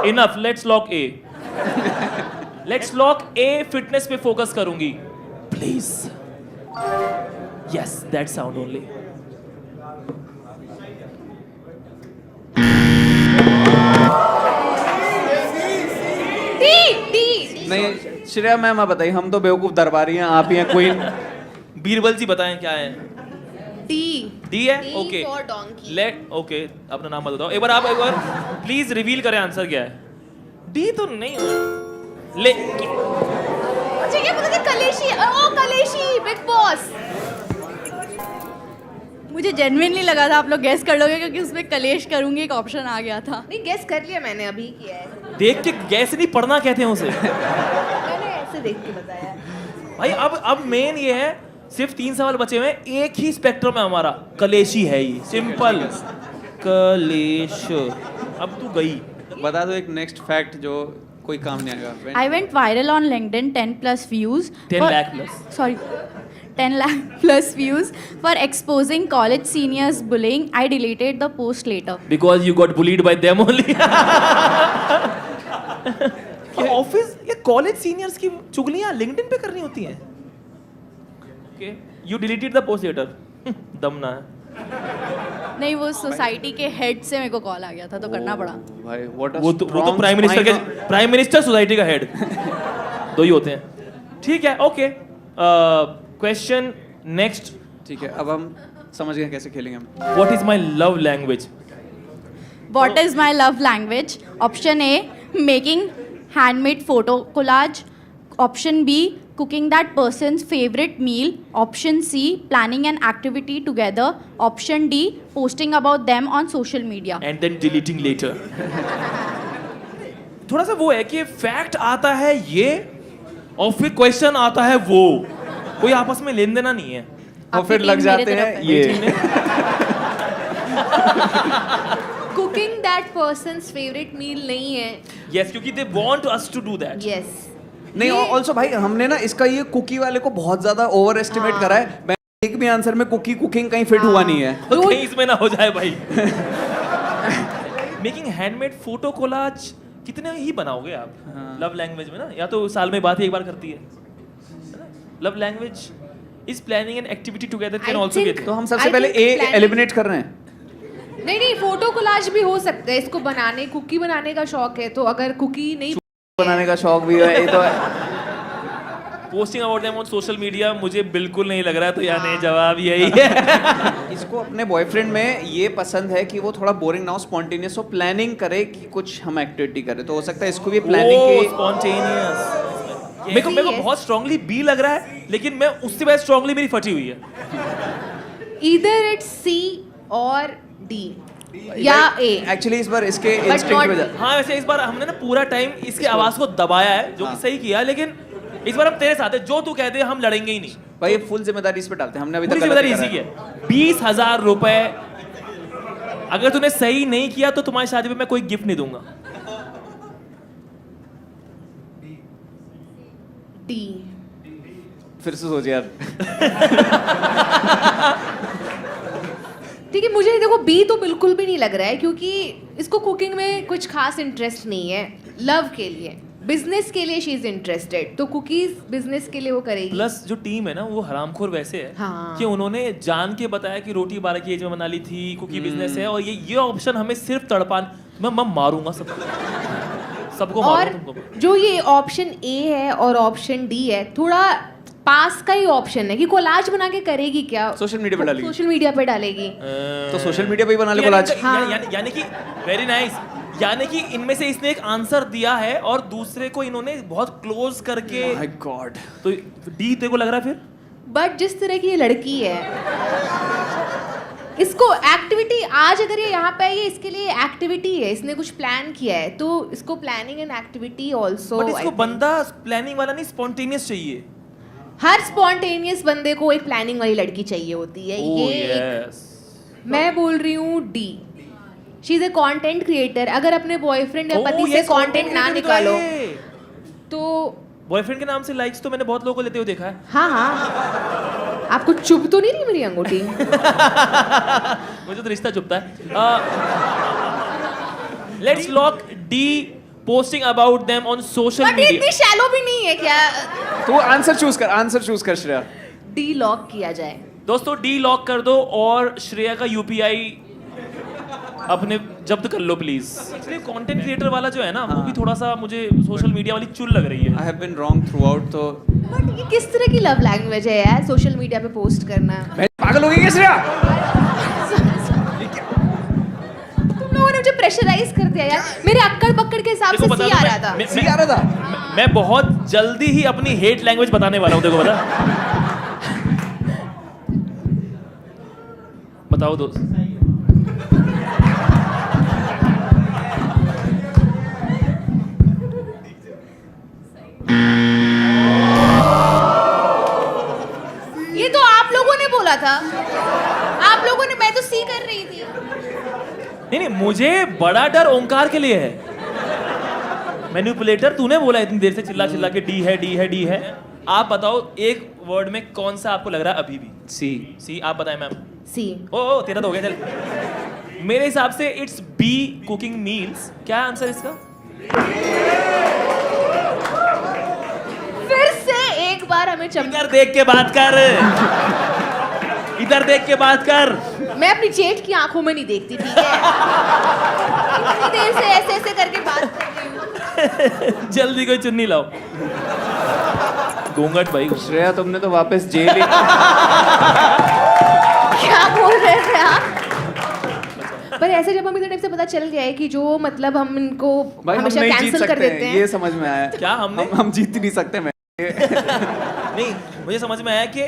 Enough, let's lock A. Let's lock A, fitness पे फोकस करूंगी please. Yes, that sound only. नहीं श्रेया मैम, आप बताइए, हम तो बेवकूफ दरबारी हैं, आप ही हैं क्वीन। बीरबल जी बताएं क्या है? डी डी है? D okay for donkey. Let okay, अपना नाम बताओ एक बार। आप एक बार प्लीज रिवील करें आंसर क्या है। डी तो नहीं हो। ले मुझे क्या पता था कलेशी, ओ कलेशी बिग बॉस। मुझे जेन्युइनली लगा था आप लोग गेस कर लोगे क्योंकि उसमें कलेश करूंगी एक ऑप्शन आ गया था। नहीं गेस कर लिया मैंने, अभी किया है। देख के गैस नहीं पढ़ना कहते हैं उसे। मैंने ऐसे देख के बताया। भाई अब मेन ये है, सिर्फ 3 सवाल बचे हुए हैं, एक ही स्पेक्ट्रम है हमारा, कलेशी है ये, सिंपल कलेश। अब तू गई। बता दो एक नेक्स्ट फैक्ट जो कोई काम नहीं आएगा। I went viral on LinkedIn, 10 plus views. 10 lakh plus. Sorry, 10 lakh plus views for exposing college seniors bullying. I deleted the post later. Because you got bullied by them only. Office या कॉलेज सीनियर्स की चुगलियां लिंक्डइन पे करनी होती हैं। Okay, you deleted the post later. दम ना है। नहीं, वो सोसाइटी के हेड से मेरे को कॉल आ गया था तो करना पड़ा। भाई व्हाट वो तो प्राइम मिनिस्टर सोसाइटी का हेड दो ही होते हैं। ठीक है, ओके। Question next. ठीक है, अब हम समझ गए कैसे खेलेंगे हम। What is my love language? What is my love language? Option A, making handmade photo collage. Option B, cooking that person's favorite meal. Option C, planning an activity together. Option D, posting about them on social media. And then deleting later. थोड़ा सा वो है कि फैक्ट आता है ये और फिर क्वेश्चन आता है वो, कोई आपस में लेन देना नहीं है और आपकी फिर टीम लग मेरे जाते तरफ हैं है। ये। Cooking that person's favourite meal नहीं है। यस, क्योंकि they want us to do that. Yes. नहीं, ऑल्सो भाई हमने ना इसका ये कुकी वाले को बहुत ज्यादा ओवर एस्टिमेट करा है। मैं एक भी आंसर में कुकिंग कहीं फिट हुआ नहीं है। तो कहीं इसमें ना हो जाए भाई। मेकिंग हैंडमेड फोटो कोलाज कितने ही बनाओगे आप लव लैंग्वेज में ना, या तो साल में बात ही एक बार करती है ना? Love language is planning an activity together can I also think- get. तो हम सबसे I पहले think ए planning- एलिमिनेट कर रहे हैं। नहीं, फोटो कोलाज भी हो सकता है। इसको बनाने, कुकी बनाने का शौक है, तो अगर कुकी नहीं बनाने का शौक भी है ये तो posting about them on social media मुझे बिल्कुल नहीं लग रहा है, तो यानी जवाब यही है। इसको अपने बॉयफ्रेंड में ये पसंद है कि वो थोड़ा बोरिंग ना हो, स्पॉन्टेनियस हो, प्लानिंग करे कि कुछ हम एक्टिविटी करें। तो हो सकता है इसको भी प्लानिंग ओह, की। स्पॉन्टेनियस। मेरे को Yes. बहुत स्ट्रांगली बी लग रहा है, लेकिन मैं उससे बहुत स्ट्रांगली मेरी फटी हुई है। ईदर इट्स सी और डी या ए। एक्चुअली इस बार इसके But इंस्टिंक्ट not- में जा- हाँ, वैसे इस बार हमने ना पूरा टाइम इसकी आवाज को दबाया है, जो कि सही किया, लेकिन इस बार हम तेरे साथ है, जो तू कहते हैं हम लड़ेंगे ही नहीं। भाई ये फुल जिम्मेदारी इस पे डालते हैं। हमने अभी तक पूरी गलत जिम्मेदारी करा इसी की है। है। 20,000 रुपए अगर तूने सही नहीं किया तो तुम्हारी शादी में मैं कोई गिफ्ट नहीं दूंगा। डी। फिर से सोच यार। ठीक है, मुझे देखो बी तो बिल्कुल भी नहीं लग रहा है, क्योंकि इसको कुकिंग में कुछ खास इंटरेस्ट नहीं है। लव के लिए, बिजनेस के लिए शी इज इंटरेस्टेड, तो कुकीज बिजनेस के लिए वो करेगी। प्लस जो टीम है ना वो हरामखोर वैसे है हाँ। कि उन्होंने जान के बताया कि रोटी 12 की एज में बना ली थी, कुकी बिजनेस है, और ये ऑप्शन हमें सिर्फ तड़पान। मैं मारूंगा सबको और मारूंगा तुमको। जो ये ऑप्शन ए है और ऑप्शन डी है, थोड़ा पास का ही ऑप्शन है कि कोलाज बना के करेगी क्या? सोशल मीडिया पे डालेगी। सोशल मीडिया पे डालेगी। तो सोशल मीडिया पे ही बना ले कोलाज। यानी कि वेरी नाइस, यानी कि इनमें से इसने एक आंसर दिया है और दूसरे को इन्होंने बहुत क्लोज करके। My God. तो डी तेरे को लग रहा है फिर? बट जिस तरह की ये लड़की है, इसको एक्टिविटी, आज अगर ये यहाँ पे है, ये इसके लिए एक्टिविटी है, इसने कुछ प्लान किया है, तो इसको planning and activity also. But इसको बंदा प्लानिंग वाला नहीं, स्पॉन्टेनियस चाहिए। हर स्पॉन्टेनियस बंदे को एक प्लानिंग वाली लड़की चाहिए होती है। Oh, ये yes. मैं बोल रही हूँ D. She is a content creator. अगर अपने बॉयफ्रेंड या Oh, पति से yes, कंटेंट ना content निकालो creator है। तो बॉयफ्रेंड के नाम से लाइक्स तो मैंने बहुत लोगों को लेते हुए देखा है। हाँ हाँ, आपको चुभ तो नहीं रही मेरी अंगूठी? मुझे तो रिश्ता चुपता है। Let's lock D, posting about them on social but ये इतनी मीडिया। शैलो भी नहीं है क्या? तो आंसर चूज कर श्रेया। डी लॉक किया जाए। दोस्तों डी लॉक कर दो और श्रेया का यूपीआई अपने जब्त कर लो प्लीज। एक्चुअली कंटेंट क्रिएटर वाला जो है ना, वो भी थोड़ा सा मुझे सोशल मीडिया वाली चुल लग रही है। I have been wrong throughout. तो बट ये किस तरह की लव लैंग्वेज है यार, सोशल मीडिया पे पोस्ट करना? मैं पागल हो गई क्या श्रेया? तुम लोगों ने मुझे प्रेशराइज कर दिया यार। मेरे अक्कड़ बक्कड़ के हिसाब देखो से बता सी दो, आ रहा था। सी आ रहा था। मैं बहुत जल्दी ही अपनी हेट लैंग्वेज बताने वाला हूँ, देखो बता। बताओ दोस्त। ये तो आप लोगों ने बोला था, आप लोगों ने, मैं तो सी कर रही थी। नहीं नहीं, मुझे बड़ा डर ओंकार के लिए है। मैनिपुलेटर, तूने बोला इतनी देर से चिल्ला चिल्ला के डी है डी है डी है। आप बताओ एक वर्ड में कौन सा आपको लग रहा है अभी भी? सी। सी, आप बताएं मैम। सी। ओ तेरा तो हो गया, चल। मेरे हिसाब से इट्स बी, कुकिंग मील्स। क्या आंसर इसका? फिर से एक बार हमें इधर देख के बात कर, इधर देख के बात कर। मैं अपनी जेठ की आंखों में नहीं देखती, ठीक है? इतनी देर से ऐसे ऐसे करके बात कर रही हूँ। जल्दी कोई चुन्नी लाओ। घूंघट भाई। श्रेया तुमने तो वापस जेल ही क्या बोल रहे थे आप? पर ऐसे जब हमें इतने टाइम से पता चल गया है कि जो मतलब हम इनको भाई हम हमेशा नहीं जीत कैंसिल सकते कर देते हैं, हैं। ये समझ में आया। क्या हमने? हम जीत ही नहीं सकते। मैं नहीं, मुझे समझ में आया कि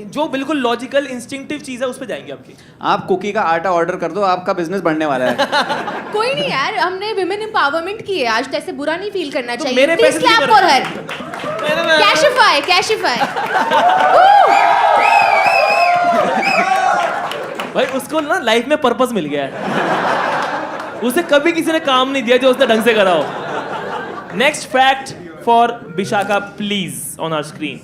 जो बिल्कुल लॉजिकल इंस्टिंक्टिव चीज है उस पे जाएंगे आपकी। आप कुकी का आटा ऑर्डर कर दो, आपका बिजनेस बढ़ने वाला है। कोई नहीं यार, हमने विमेन एम्पावरमेंट की है, आज तो ऐसे बुरा नहीं फील करना तो चाहिए। मेरे प्लीज पैसे नहीं क्लैप भर- फॉर हर। Cashify, Cashify. भाई उसको ना लाइफ में पर्पस मिल गया है। उसे कभी किसी ने काम नहीं दिया जो उसने ढंग से करा हो। Next fact for Vishakha please on our screen.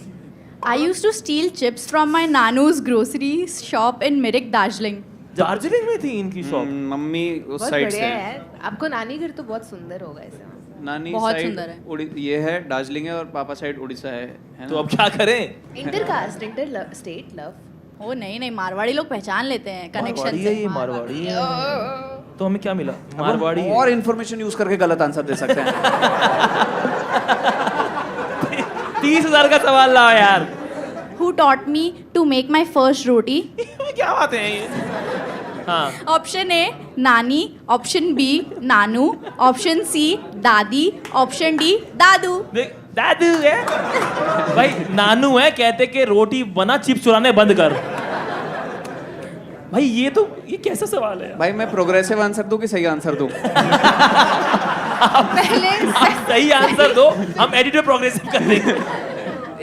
I used to steal chips from my nanu's grocery shop in Mirik, Darjeeling. Darjeeling में थी इनकी शॉप। मम्मी उस बहुत साइड बढ़िया से है है। यार, आपको नानी घर तो बहुत सुंदर होगा ऐसे। नानी बहुत साइड सुंदर है। ये है दार्जिलिंग है और पापा साइड उड़ीसा है तो ना? अब क्या करें? Intercaste, inter state love. ओ नहीं नहीं, मारवाड़ी लोग पहचान लेते हैं कनेक्शन मारवाड़ी से। है ये, मारवाड़ी है। तो हमें क्या मिला? मारवाड़ी है। और इन्फॉर्मेशन यूज करके गलत आंसर दे सकते हैं। 30,000 का सवाल लाओ यार। Who taught me to make my first roti? क्या बात है ये? हाँ, ऑप्शन ए नानी, ऑप्शन बी नानू, ऑप्शन सी दादी, ऑप्शन डी दादू। देख दादू है भाई, नानू है, कहते कि रोटी बना चिप्स चुराने बंद कर। भाई ये कैसा सवाल है? भाई मैं प्रोग्रेसिव आंसर दूं कि सही आंसर दूं? पहले सही आंसर दो, हम एडिट में प्रोग्रेसिव कर देंगे।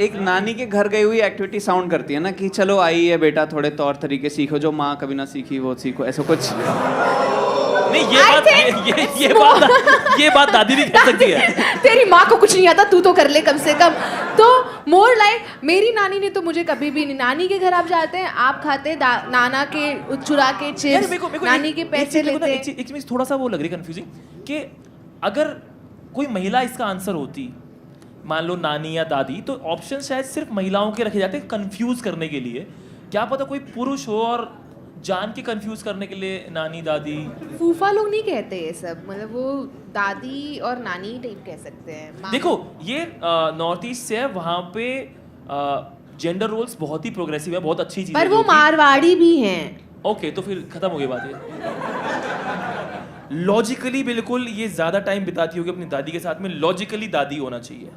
एक नानी के घर गई हुई एक्टिविटी साउंड करती है ना कि चलो आई है बेटा, थोड़े तौर तरीके सीखो जो माँ कभी ना सीखी वो सीखो, ऐसा कुछ। नहीं ये बात दादी भी कह सकती है। तेरी माँ को कुछ नहीं आता, तू तो कर ले कम से कम। तो मोर लाइक मेरी नानी ने तो मुझे कभी भी नहीं, नानी के घर आप जाते हैं, आप खाते हैं नाना के चुरा के यार चिप्स, मेरे को नानी के पैसे लेते हैं। एक चीज थोड़ा सा वो लग रही है कंफ्यूजिंग कि अगर कोई महिला इसका आंसर होती, मान लो नानी या दादी, तो ऑप्शन शायद सिर्फ महिलाओं के रखे जाते हैं कंफ्यूज करने के लिए। क्या पता कोई पुरुष हो और जान के कंफ्यूज करने के लिए नानी दादी। फूफा लोग नहीं कहते ये सब, मतलब वो दादी और नानी टाइप कह सकते हैं। देखो ये नॉर्थ ईस्ट से है, वहाँ पे जेंडर रोल्स बहुत ही प्रोग्रेसिव है, बहुत अच्छी चीज है। पर वो मारवाड़ी भी हैं। ओके, तो फिर खत्म हो गई बात ये। लॉजिकली बिल्कुल ये ज्यादा टाइम बिताती होगी अपनी दादी के साथ में, लॉजिकली दादी होना चाहिए।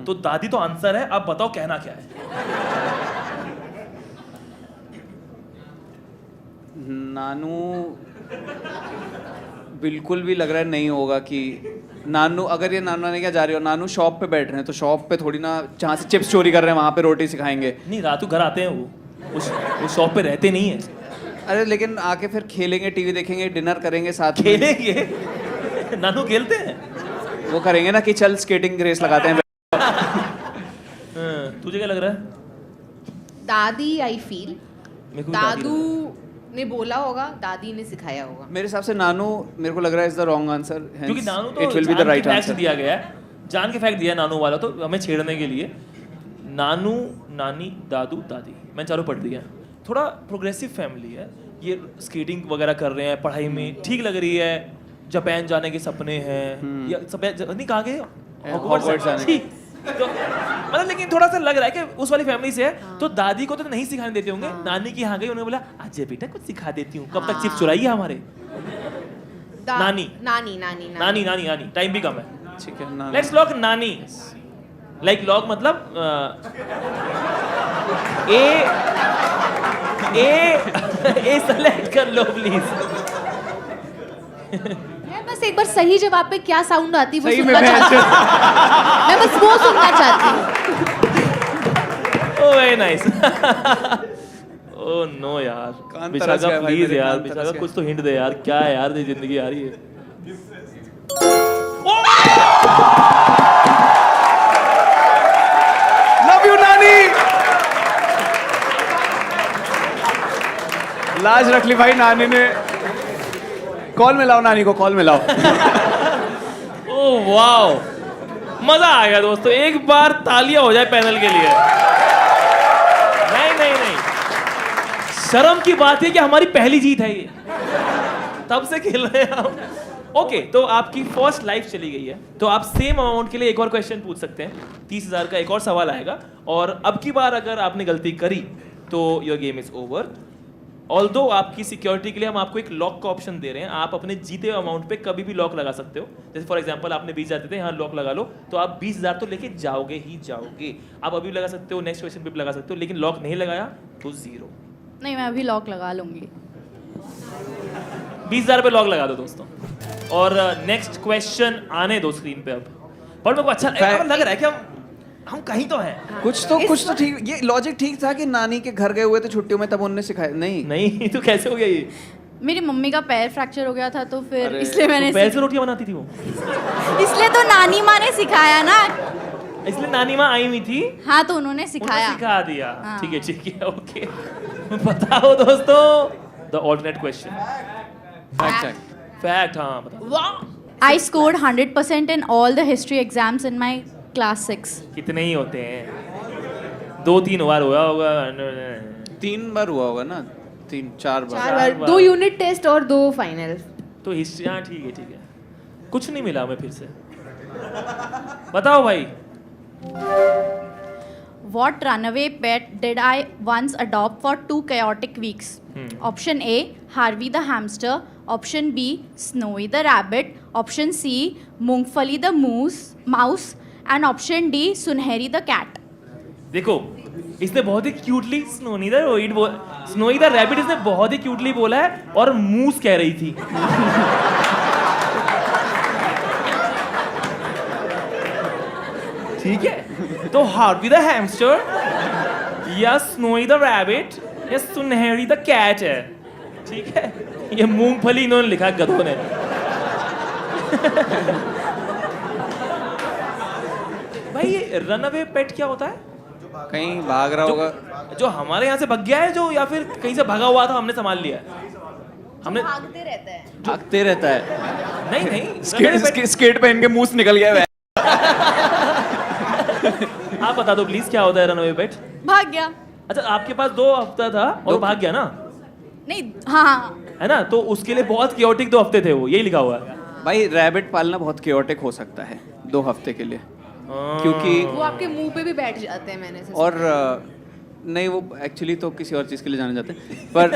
तो दादी तो आंसर है, अब बताओ कहना क्या है? नानू बिल्कुल भी लग रहा है नहीं होगा कि नानू, अगर ये नानू ने क्या जा रही हो, नानू शॉप पे बैठ रहे हैं तो शॉप पे थोड़ी ना जहाँ से चिप्स चोरी कर रहे हैं वहाँ पे रोटी सिखाएंगे। नहीं, रातू घर आते हैं वो शॉप पे रहते नहीं है। अरे लेकिन आके फिर खेलेंगे, टीवी देखेंगे, डिनर करेंगे साथ में। खेलेंगे? नानू खेलते हैं? वो करेंगे ना कि चल स्केटिंग रेस लगाते हैं। तुझे क्या लग रहा है? दादी आई फील, मेरे को भी दादी दादू लग रहा है। ने बोला होगा, दादी ने सिखाया होगा। मेरे हिसाब से नानू, मेरे को लग रहा है इज द रॉन्ग आंसर, क्योंकि नानू तो it will be the right fact answer. दिया गया है, जान के फैक्ट दिया है नानू वाला, तो हमें छेड़ने के लिए। नानू, नानी, दादू, दादी, मैंने चारों पढ़ दिया। थोड़ा प्रोग्रेसिव फैमिली है ये, स्केटिंग वगैरह कर रहे हैं, पढ़ाई में ठीक लग रही है, जापान जाने के सपने हैं, या नहीं कहाँ गए? हॉगवर्ट्स जाने के। तो मतलब लेकिन थोड़ा सा लग रहा है कि उस वाली फैमिली से है, तो दादी को तो नहीं सिखाने देते होंगे। नानी की यहाँ गई, उन्होंने बोला आज बेटा कुछ सिखा देती हूँ, कब तक चिप्स चुराई है हमारे। नानी नानी नानी नानी नानी नानी, टाइम भी कम है। ठीक है ना। लेट्स लॉक नानी। लाइक लॉक मतलब ए ए सेलेक्ट कर लो प्लीज। मैं बस एक बार सही जवाब पे क्या साउंड आती है वो सही में सुनना मैं चाहती हूँ। मैं बस वो सुनना चाहती हूँ। ओ वेरी नाइस। ओ नो यार, कान तरस विशाखा गया भाई, प्लीज मेरे यार, कान तरस विशाखा गया। कुछ तो हिंट दे यार, क्या है यार ये जिंदगी आ रही है। लव यू नानी। लाज रख ली भाई नानी ने। कॉल मिलाओ नानी को, कॉल मिलाओ। ओह वाओ, मजा आ गया दोस्तों, एक बार तालियां हो जाए पैनल के लिए। नहीं नहीं नहीं, शर्म की बात है कि हमारी पहली जीत है ये, तब से खेल रहे हैं हम। ओके, तो आपकी फर्स्ट लाइफ चली गई है, तो आप सेम अमाउंट के लिए एक और क्वेश्चन पूछ सकते हैं। 30,000 का एक और सवाल आएगा, और अब की बार अगर आपने गलती करी तो your game is over. Although आपकी सिक्योरिटी के लिए हम आपको एक लॉक का ऑप्शन दे रहे हैं, आप अपने जीते हुए अमाउंट पे कभी भी लॉक लगा सकते हो। जैसे फॉर एग्जांपल आपने 20,000 देते हैं, यहाँ लॉक लगा लो, तो आप 20,000 तो लेके जाओगे ही जाओगे। आप अभी लगा सकते हो, नेक्स्ट क्वेश्चन पे भी लगा सकते हो, लेकिन लॉक नहीं लगाया तो 0। नहीं, मैं अभी लॉक लगा लूंगी। 20,000 पे लॉक लगा दो दोस्तों, और नेक्स्ट क्वेश्चन आने दो स्क्रीन पे अब। पर मेरे को अच्छा लग रहा है कि हम कहीं तो हैं। कुछ तो ठीक, ये लॉजिक ठीक था कि नानी के घर गए हुए थे छुट्टियों में, तब उन्होंने सिखाया नहीं। नहीं तो कैसे हो गया ये? मेरी मम्मी का पैर फ्रैक्चर हो गया था, तो फिर अरे, इसलिए मैंने पैर से रोटियां बनाती थी वो, इसलिए तो नानी माँ ने सिखाया ना। इसलिए नानी माँ आई हुई थी, हाँ, तो उन्होंने उन्होंने सिखाया। सिखा दिया। हाँ। ठीक है ओके। बताओ दोस्तों द ऑल्टरनेट क्वेश्चन। फैक्ट, हाँ बताओ। I scored 100% in all the history exams in my class 6. कितने ही होते हैं? 2-3 बार हुआ होगा। 3 बार हुआ होगा ना, 3-4 बार। 4 बार, 2 यूनिट टेस्ट और 2 फाइनल। तो हिस्ट्री, हाँ ठीक है। कुछ नहीं मिला हमें फिर से। बताओ भाई। What runaway pet did I once adopt for 2 chaotic weeks? Option A, Harvey the hamster. Option B, Snowy the rabbit. Option C, Mungfali the mouse. And option D, Sunheri the cat. देखो, इसने बहुत ही क्यूटली स्नोनी द रैबिट इसने बहुत ही क्यूटली बोला है, और मूस कह रही थी। ठीक है, तो हार्वी द हैमस्टर या स्नोई द रैबिट या सुनहरी द कैट है। ठीक है, ये मूंगफली इन्होंने लिखा गधों ने। भाई ये रनअवे पेट क्या होता है? कहीं भाग रहा होगा। जो हमारे यहाँ से भाग गया है, जो या फिर कहीं से भागा हुआ था, हमने संभाल लिया है। हमने भागते रहता है। भागते रहता है। नहीं स्केट पहन के मुंह से निकल गया है। आप बता दो प्लीज, क्या होता है रनअवे पेट? भाग गया। अच्छा, आपके पास 2 हफ्ता था और भाग गया ना, नहीं, हाँ। है ना? तो उसके लिए बहुत क्योटिक 2 हफ्ते थे, वो यही लिखा हुआ है। भाई रैबिट पालना बहुत क्योटिक हो सकता है 2 हफ्ते के लिए, क्योंकि वो आपके मुंह पे भी बैठ जाते हैं, मैंने और नहीं, वो एक्चुअली तो किसी और चीज़ के लिए जाने जाते हैं, पर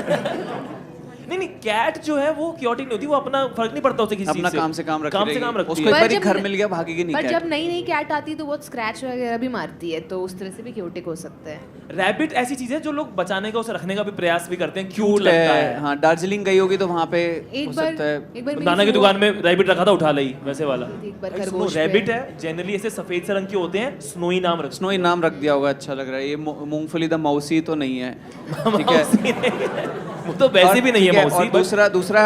नहीं, कैट जो है वो क्योटिक नहीं होती, वो अपना फर्क नहीं पड़ता उसे किसी अपना चीज से। काम से काम रखती रहेगी। रखती उसको है। एक पर बार जब घर न- मिल गया, भागेगी नहीं पर कैट। जब नई नई कैट आती है तो बहुत स्क्रैच वगैरह भी मारती है, तो उस तरह से भी क्यूटिक हो सकता है। रैबिट ऐसी चीज है जो लोग बचाने का, उसे रखने का भी प्रयास भी करते हैं, क्यूट क्यूट लगता है। है। हाँ, दार्जिलिंग गई होगी तो वहाँ पे एक हो बार सकता है। एक बार मेरी दाना की फ्लो- दुकान में रैबिट रखा था, उठा ली वैसे वाला। एक बार भाई, खरगोश पे- रैबिट है, जनरली ऐसे सफेद से रंग के होते हैं, स्नोई नाम रखते स्नोई नाम रख दिया होगा, अच्छा लग रहा है। ये मूंगफली द मौसी तो नहीं है, ठीक है। वो तो वैसे भी नहीं ठीक है मौसी। और दूसरा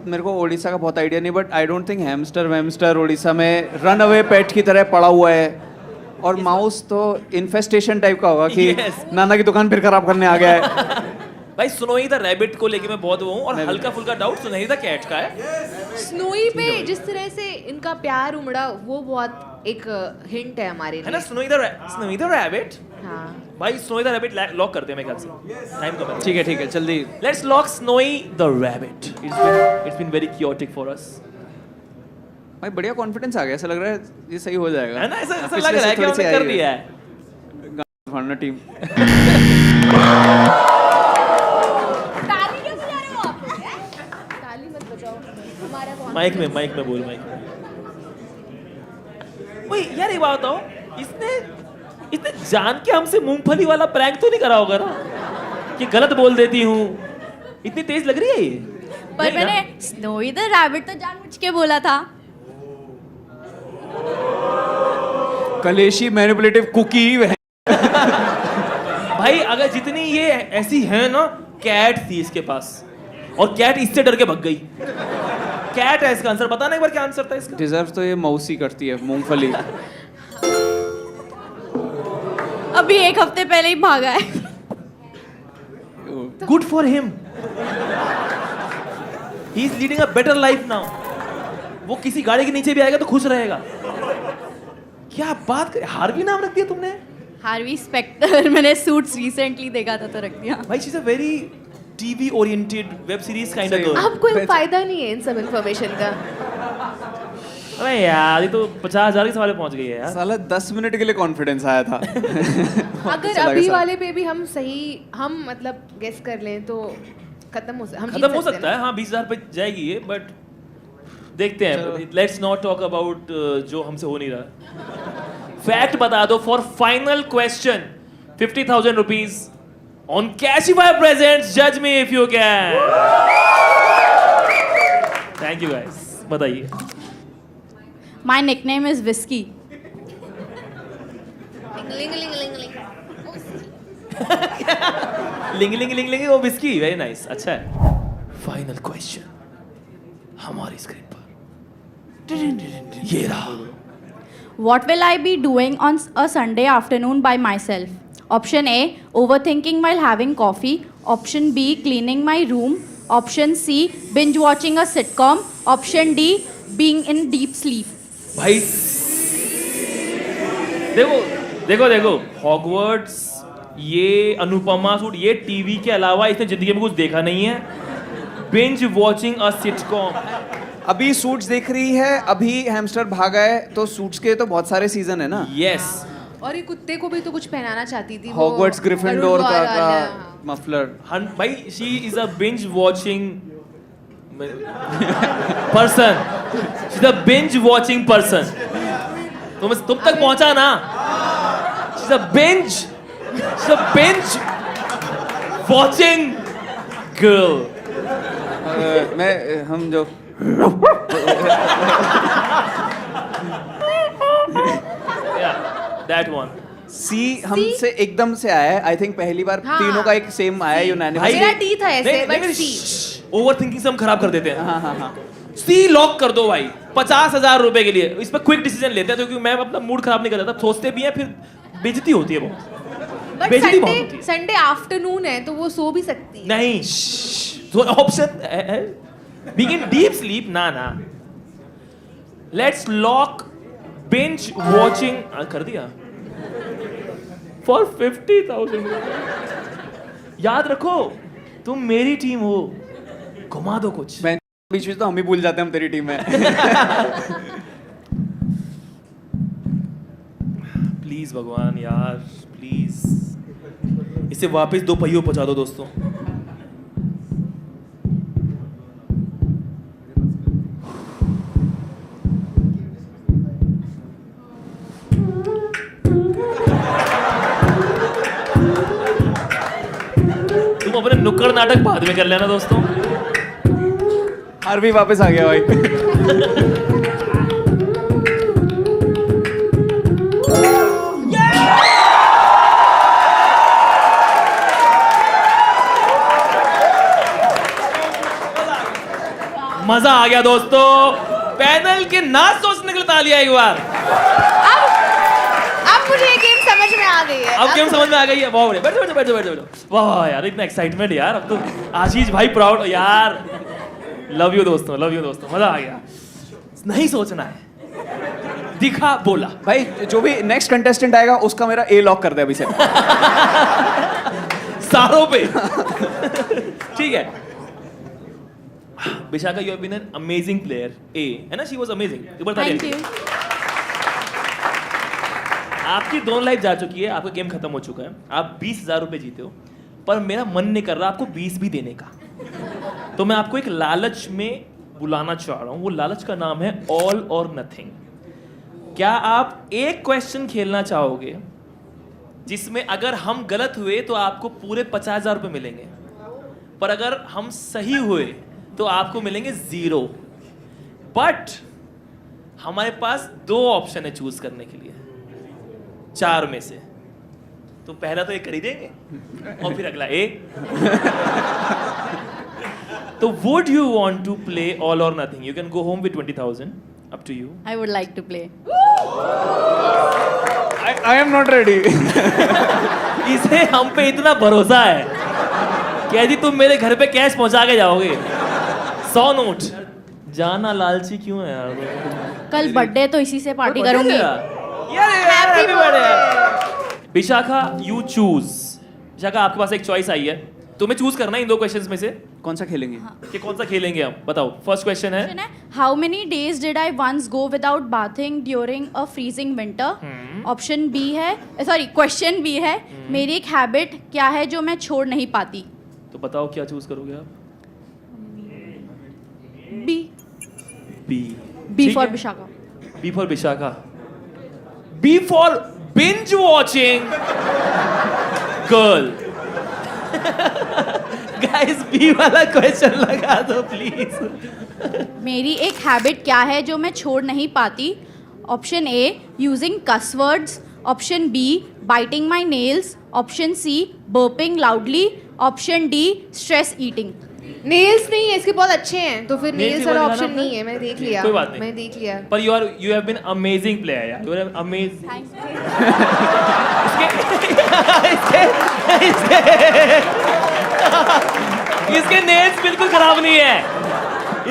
मेरे को उड़ीसा का बहुत आइडिया नहीं, but I don't think hamster Orissa में रन अवे पेट की तरह पड़ा हुआ है, और माउस तो इन्फेस्टेशन टाइप का होगा कि Yes. नाना की दुकान फिर खराब करने आ गया है। भाई सुनोई द रैबिट को लेके मैं बहुत वो हूँ, और हल्का फुल्का डाउट सुनहरी द कैट का है। स्नोई पे जिस तरह से इनका प्यार उमड़ा, वो बहुत एक हिंट है हमारे है ना? लिए। Snowy the rabbit. हाँ। भाई स्नोई द रैबिट लॉक करते हैं मेरे ख्याल से। टाइम कम है। ठीक है जल्दी। Let's lock Snowy the rabbit. It's been very chaotic for us. भाई बढ़िया कॉन्फिडेंस आ गया, ऐसा लग रहा है ये सही हो जाएगा। है ना? ऐसा पिछले लग रहा से है कि थोड़ी हमने सी कर आई दिया है। फाड़ना टीम। ताली क्यों बजा रहे हो आप? ताली मत बजाओ, हमारा कौन? माइक में बोल, माइक में। ओए यार, एक बात बताओ, इसने जान के हमसे मूंगफली वाला प्रैंक तो नहीं करा होगा ना? कि गलत बोल देती हूँ। इतनी तेज लग रही है ये? पर नहीं ना? मैंने स्नोई द रैबिट तो जानबूझ के बोला था। कलेशी मैनिपुलेटिव कुकी है। भाई अगर जितनी ये ऐसी है ना, कैट थी इसके पास और कैट इससे डर के भग गई। कैट है इसका आंसर। बताना एक बार क्या आंसर था इसका? डिजर्व तो ये मौसी करती है, मूंगफली। अभी एक हफ्ते पहले ही भागा है। Good for him, he is leading a better life now. वो किसी गाड़ी के नीचे भी आएगा तो खुश रहेगा। क्या बात कर, हार्वी नाम रख दिया तुमने? Harvey Specter. मैंने सूट्स रिसेंटली देखा था तो रख दिया। भाई she is a very TV oriented web series kind of girl. अब कोई फायदा नहीं है इन सब इन्फॉर्मेशन का। अबे यार ये तो 50,000 के सवाल पे पहुंच गई है यार। साला 10 मिनट के लिए कॉन्फिडेंस आया था। अगर अभी वाले पे भी हम सही हम मतलब गेस कर लें तो खत्म हो सकता है। हाँ 20,000 पे जाएगी ये, बट देखते हैं। लेट्स नॉट टॉक अबाउट जो हमसे हो नहीं रहा। फैक्ट बता दो for final question. 50,000 rupees on Cashify presents जज me if you can. Thank you guys. बताइए। My nickname is whisky. लिंग लिंग लिंग लिंग वो विस्की। Very nice. अच्छा है। फाइनल क्वेश्चन हमारी स्क्रीन पर ये रहा। What will I be doing on a Sunday afternoon by myself? Option A, overthinking while having coffee. Option B, cleaning my room. Option C, binge watching a sitcom. Option D, being in deep sleep. भाई देखो देखो देखो, हॉगवर्ट्स, ये अनुपमा सूट, ये टीवी के अलावा इसने जिंदगी में कुछ देखा नहीं है। Binge watching a sitcom. अभी सूट्स देख रही है, अभी हैमस्टर भागा है, तो सूट्स के तो बहुत सारे सीजन है ना। यस। और ये कुत्ते को भी तो कुछ पहनाना चाहती थी। हॉगवर्ट्स ग्रिफिंडोर का मफलर। भाई she is a binge watching person. She is a binge watching person. तुम तक पहुंचा ना। She is a binge watching girl. हम जो दैट वन। सी हमसे एकदम से आया है। आई थिंक पहली बार हाँ। तीनों का एक सेम आया है यूनानिमस। मेरा टी था ऐसे, बट सी। ओवर थिंकिंग से हम खराब कर देते हैं। हाँ। सी लॉक कर दो भाई 50,000 रुपए के लिए। इस पर क्विक डिसीजन लेते हैं क्योंकि मैं अपना मूड खराब नहीं कर देता। सोचते भी हैं फिर बेइज्जती होती है बहुत। बट बेइज्जती बहुत होती है। संडे आफ्टरनून है तो वो सो भी सकती है। नहीं, तो option being in deep sleep ना। लेट्स लॉक बिंज वॉचिंग कर दिया फॉर 50,000। याद रखो तुम मेरी टीम हो, घुमा दो कुछ। मैं बीच में तो हम ही भूल जाते हैं हम तेरी टीम में। प्लीज भगवान यार, प्लीज इसे वापस 2 पहियों पहुंचा दो दोस्तों। तुम अपने नुक्कड़ नाटक बाद में कर लेना दोस्तों। हार्वी वापस आ गया भाई। मजा आ गया दोस्तों। पैनल के ना सोचने के लिए तालियां एक बार। अब मुझे ये गेम समझ में आ गई है। अब गेम समझ में आ गई है। वाह बैठो। वाह यार इतना एक्साइटमेंट यार। अब तो आशीष भाई प्राउड यार। लव यू दोस्तों, मजा आ गया। नहीं सोचना है, दिखा बोला। भाई जो भी नेक्स्ट कंटेस्टेंट आएगा उसका मेरा ए लॉक कर दे अभी से। सारों पे। ठीक है Vishakha, you have been an amazing player. ए है ना, she was amazing. Thank you. आपकी 2 लाइफ जा चुकी है, आपका गेम खत्म हो चुका है। आप 20,000 रुपए जीते हो, पर मेरा मन नहीं कर रहा आपको 20 भी देने का। तो मैं आपको एक लालच में बुलाना चाह रहा हूं। वो लालच का नाम है ऑल और नथिंग। क्या आप एक क्वेश्चन खेलना चाहोगे जिसमें अगर हम गलत हुए तो आपको पूरे 50,000 रुपये मिलेंगे, पर अगर हम सही हुए तो आपको मिलेंगे 0। बट हमारे पास 2 ऑप्शन है चूज करने के लिए 4 में से। तो पहला तो ये कर ही देंगे और फिर अगला ए। तो would you want to play all or nothing? You can go home with 20,000, up to you. I would like to play. I am not ready. इसे हम पे इतना भरोसा है कि यदि तुम मेरे घर पे कैश पहुंचा के जाओगे 100 नोट। जाना लालची क्यों है यार? कल बर्थडे तो इसी से पार्टी करूंगी। Happy birthday. Vishakha, you choose. Vishakha, आपके पास एक चॉइस आई है, तुम्हें चूज करना है इन 2 क्वेश्चंस में से कौन सा खेलेंगे? कि कौन सा खेलेंगे हम। बताओ। फर्स्ट क्वेश्चन है how many days did I once go without bathing during a freezing winter? Option B है, सॉरी क्वेश्चन बी है, मेरी एक हैबिट क्या है जो मैं छोड़ नहीं पाती? तो बताओ क्या चूज करोगे आप? B. B. B for Vishakha. B for Vishakha. B for binge watching girl. Guys, B वाला क्वेश्चन लगा दो प्लीज। मेरी एक हैबिट क्या है जो मैं छोड़ नहीं पाती? Option A using cuss words, option B biting my nails, option C burping loudly, option D stress eating. Nails नहीं है इसके, बहुत अच्छे हैं, तो फिर Nails नेल्स ही वाला बोला ऑप्शन ना आपने? नहीं है। मैंने देख लिया, कोई बात नहीं। मैंने देख लिया। पर you have been amazing player यार। You have amazing. इसके नेल्स बिल्कुल खराब नहीं है।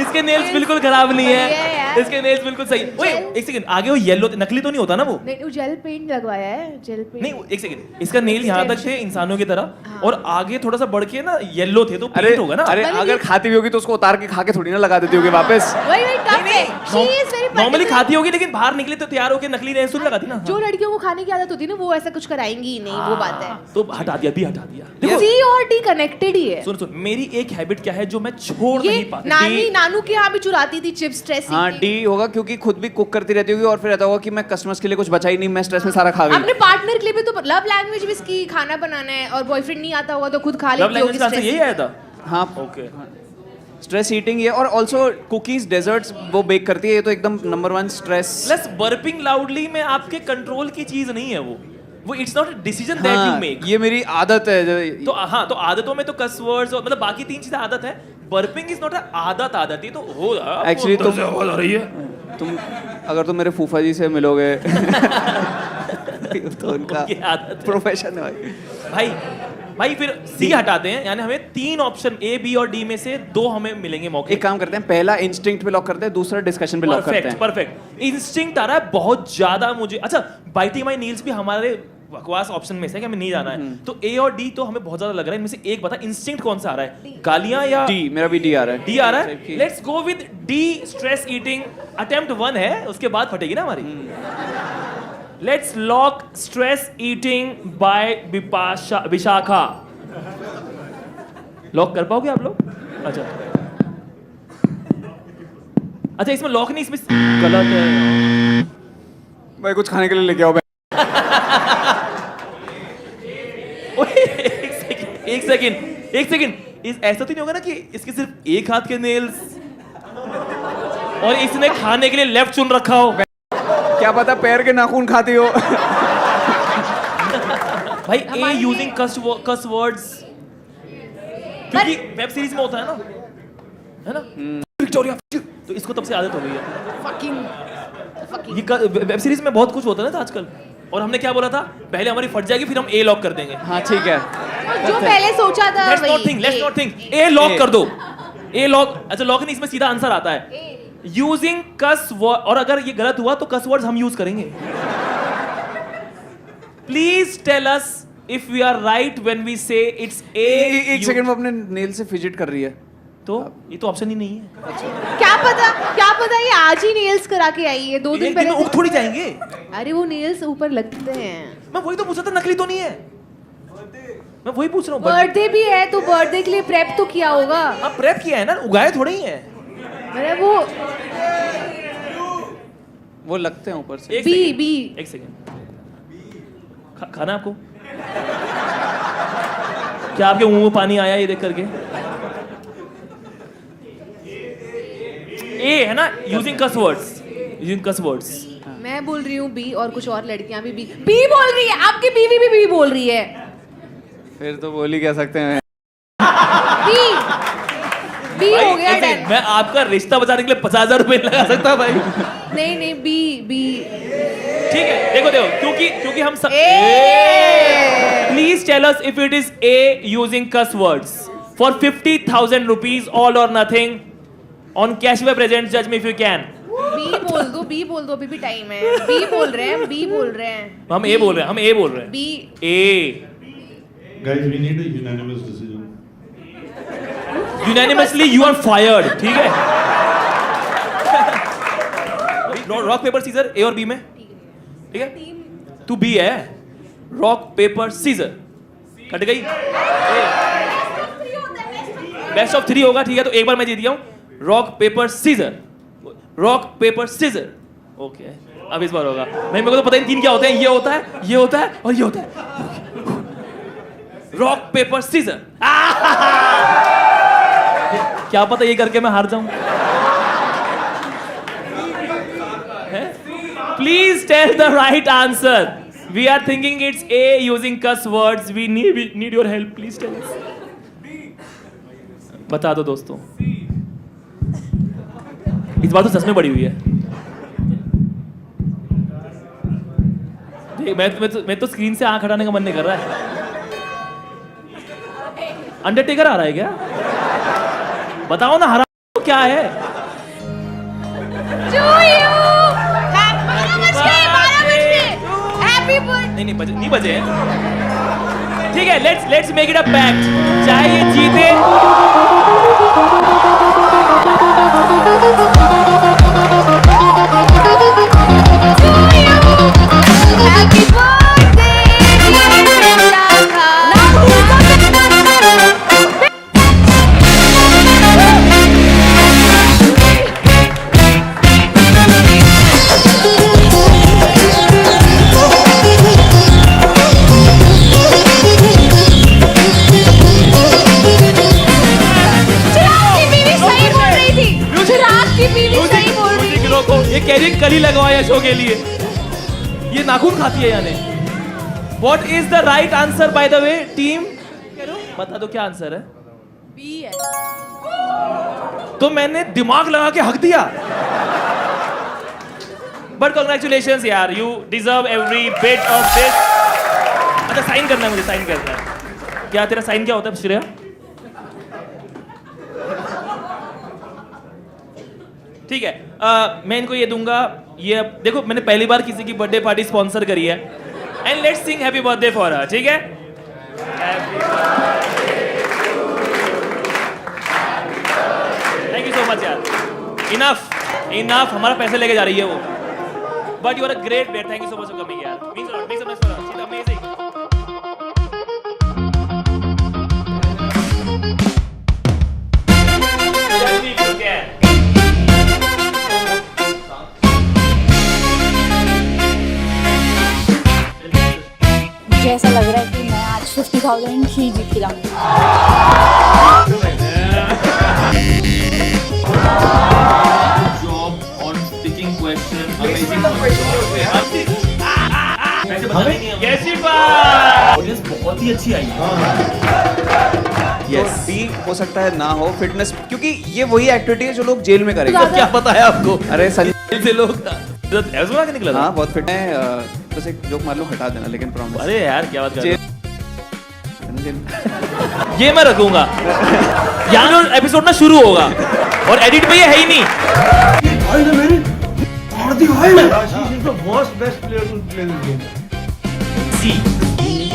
इसके नेल्स बिल्कुल खराब नहीं बढ़िया है है। यार। इसके नेल्स बिल्कुल सही। ओए एक सेकंड, आगे वो येलो नकली तो नहीं होता ना वो? नहीं, वो जेल पेंट लगवाया है, जेल पेंट। नहीं, एक सेकंड, इसका नेल यहाँ तक थे इंसानों की तरह और आगे थोड़ा सा बढ़ के ना येलो थे, तो पेंट होगा ना। अरे अगर खाती भी होगी तो उसको उतार के खा के थोड़ी ना लगा देती होगी वापस। वही टफ है। She is very normally particular। खाती होगी, लेकिन बाहर निकले तो तैयार होके नकली नेल्स तो लगाती ना। जो लड़कियों को खाने की आदत होती है ना, वो ऐसा कुछ कराएंगी ही नहीं, वो बात है। तो हटा दिया, भी हटा दिया। देखो सी और डी कनेक्टेड ही है। सुन सुन, मेरी एक हैबिट क्या है जो मैं छोड़ ये नहीं पाती? नानी नानू के यहाँ भी चुराती थी चिप्स, स्ट्रेस। हाँ, डी होगा क्योंकि खुद भी कुक करती रहती होगी और फिर रहता होगा कि मैं कस्टमर्स के लिए कुछ बचा ही नहीं, मैं स्ट्रेस में सारा खा गई। अपने पार्टनर के लिए भी तो लव लैंग्वेज भी इसकी खाना बनाना है, और बॉयफ्रेंड नहीं आता होगा तो खुद खा लव लेती लैंग्वेज होगी का आंसर stress। यही आया था। हाँ, ओके। स्ट्रेस ईटिंग ये, और ऑल्सो कुकीज, डेजर्ट्स वो बेक करती है, ये तो एकदम number 1 stress. Plus burping loudly में आपके कंट्रोल की चीज नहीं है वो it's not a decision that you make. ये मेरी आदत है तो हाँ, तो आदतों में तो कस वर्ड्स और मतलब बाकी 3 चीजें आदत है। बर्पिंग इज नॉट अ आदत ये तो हो Actually तुम आवाज आ रही है। तुम अगर तुम मेरे फूफा जी से मिलोगे तो उनका उनकी आदत है। प्रोफेशन है भाई। भाई फिर सी हटाते हैं, यानी हमें 3 ऑप्शन ए, बी और डी में से 2 हमें मिलेंगे मौके। एक काम करते हैं, पहला इंस्टिंक्ट पे लॉक करते हैं, दूसरा डिस्कशन पे लॉक करते हैं। परफेक्ट। इंस्टिंक्ट आ रहा है बहुत ज्यादा मुझे। अच्छा, बाइटिंग माय नील्स भी हमारे बकवास ऑप्शन में से है कि हमें नहीं जाना है, तो ए और डी तो हमें बहुत ज्यादा लग रहा है। इनमें से एक बता, इंस्टिंक्ट कौन सा आ रहा है? गालियां या डी? मेरा भी डी आ रहा है। डी आ रहा है। Let's go with D, stress eating. Attempt 1 है, उसके बाद फटेगी ना हमारी। Let's lock stress eating bye Vishakha. Lock कर पाओगे आप लोग? अच्छा इसमें लॉक नहीं, इसमें गलत है भाई, कुछ खाने के लिए लेके आओ। एक सेकंड, इस ऐसा तो नहीं होगा ना कि इसके सिर्फ एक हाथ के नेल्स और इसने खाने के लिए लेफ्ट चुन रखा हो? क्या पता पैर के नाखून खाती हो। भाई ए यूजिंग कस वर्ड्स, क्योंकि वेब सीरीज में होता है ना विक्टोरिया, तो इसको तब से आदत हो गई है। ये वेब सीरीज में बहुत कुछ होता है ना आजकल, और हमने क्या बोला था, पहले हमारी फट जाएगी फिर हम ए लॉक कर देंगे। हाँ ठीक है, जो पहले सोचा था let's not think, A lock कर दो। ए लॉक, अच्छा लॉक नहीं, इसमें सीधा आंसर आता है यूजिंग कस वर्ड, और अगर ये गलत हुआ तो कस वर्ड्स हम यूज करेंगे। Please tell us if we are right when we say it's A. एक सेकंड, वो अपने नेल से फिजिट कर रही है, तो ये तो ऑप्शन ही नहीं है। क्या पता ये आज ही नेल्स करा के आई है, 2 दिन पहले। उठ थोड़ी जाएंगे। अरे वो नेल्स ऊपर लगते हैं। मैं वही तो पूछा था, नकली तो नहीं है। मैं वही पूछ रहा हूँ। बर्थडे भी है तो बर्थडे के लिए प्रेप तो किया होगा। हाँ प्रेप किया है ना, उगाए थोड़े ही है। अरे वो लगते हैं ऊपर से। एक बी सेकंड, बी एक सेकंड। खाना आपको क्या आपके मुंह में पानी आया ये देख करके? ए है ना, using cuss words, using cuss words. मैं बोल रही हूँ बी और कुछ और लड़कियां भी बी बोल रही है, आपकी बीवी भी बी बोल रही है। फिर तो बोल ही कह सकते हैं। बी बी हो गया ऐसे डन। मैं आपका रिश्ता बचाने के लिए 50,000 रुपए लगा सकता हूँ भाई। नहीं नहीं बी बी ठीक है, देखो क्योंकि हम सब please tell us if it is a using cuss words for 50,000 rupees, all or nothing on Cashify present. जज मी इफ यू कैन। बी बोल दो, अभी भी टाइम है। बी बोल रहे हैं, बी बोल रहे हैं। हम ए बोल रहे हैं, हम ए बोल रहे हैं। B A Guys, we need a unanimous decision. Unanimously you are fired, ठीक है? रॉक पेपर सीजर, ए और बी में, ठीक है? तू बी है, रॉक पेपर सीजर कट गई। बेस्ट ऑफ 3 होगा, ठीक है? तो एक बार मैं जीत गया हूं। Rock paper scissors, rock paper scissors. Okay, अब इस बार होगा। नहीं, मेरे को तो पता ही 3 क्या होते हैं। ये होता है, ये होता है और ये होता है। Rock paper scissors. क्या पता ये करके मैं हार जाऊं। Please tell the right answer. We are thinking it's A using cuss words. We need your help, please tell us. बता दो दोस्तों, इस बार तो सच में बड़ी हुई है। मैं तो स्क्रीन से आंख हटाने का मन नहीं कर रहा है। अंडरटेकर आ रहा है क्या? बताओ ना, हरा क्या है? नहीं बजे, नहीं बजे। ठीक है, let's make it a pact. चाहे ये जीते, ये कैरिंग कल ही लगवाया शो के लिए। ये नाखून खाती है यानी। What is the right answer by the way, team? बता दो क्या आंसर है? बी है। तो मैंने दिमाग लगा के हक दिया। But congratulations यार, you deserve every bit of this. अच्छा, साइन करना है मुझे, साइन करना है। क्या तेरा साइन क्या होता है श्रेया? ठीक है, मैं इनको ये दूंगा। ये देखो, मैंने पहली बार किसी की बर्थडे पार्टी स्पॉन्सर करी है। And let's sing happy birthday for her, ठीक है? थैंक यू सो मच यार। इनफ, हमारा पैसे लेके जा रही है वो। But you are a great bet. Thank you so much for coming यार। Means a lot. Make some noise for her. She is amazing. मुझे ऐसा लग रहा है कि मैं आज 50,000 ही जीत के जाऊंगी। Job on picking question, amazing question. कैसी बात? ऑडियंस बहुत ही अच्छी आई है। यस, बी हो सकता है ना हो फिटनेस, क्योंकि ये वही एक्टिविटी है जो लोग जेल में करेंगे। क्या पता है आपको? अरे संजय से लोग ऐसा निकला था। हाँ, बहुत फिट है। बस एक जोक मार लो, हटा देना, लेकिन प्रॉमिस। अरे यार क्या बात कर रहे जेल हो? ये मैं रखूंगा। यहाँ एपिसोड ना शुरू होगा और एडिट में ये है ही नहीं।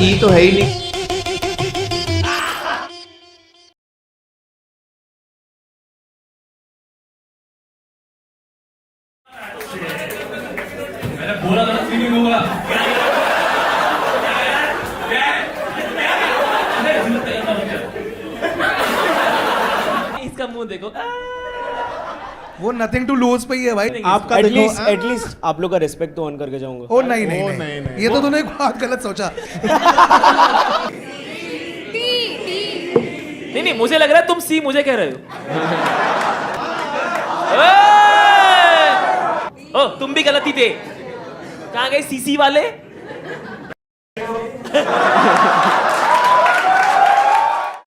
ई तो है ही नहीं। मैंने बोला था स्विमिंग होगा। इसका मुंह देखो। वो नथिंग टू लूज पे ही है भाई। आपका एटलीस्ट आप लोग का रिस्पेक्ट तो ऑन करके जाऊंगा। ओ नहीं नहीं नहीं, ये तो तूने बहुत गलत सोचा। नहीं, मुझे लग रहा है तुम सी मुझे कह रहे हो। ओ, तुम भी गलती थे। कहाँ गए सीसी वाले?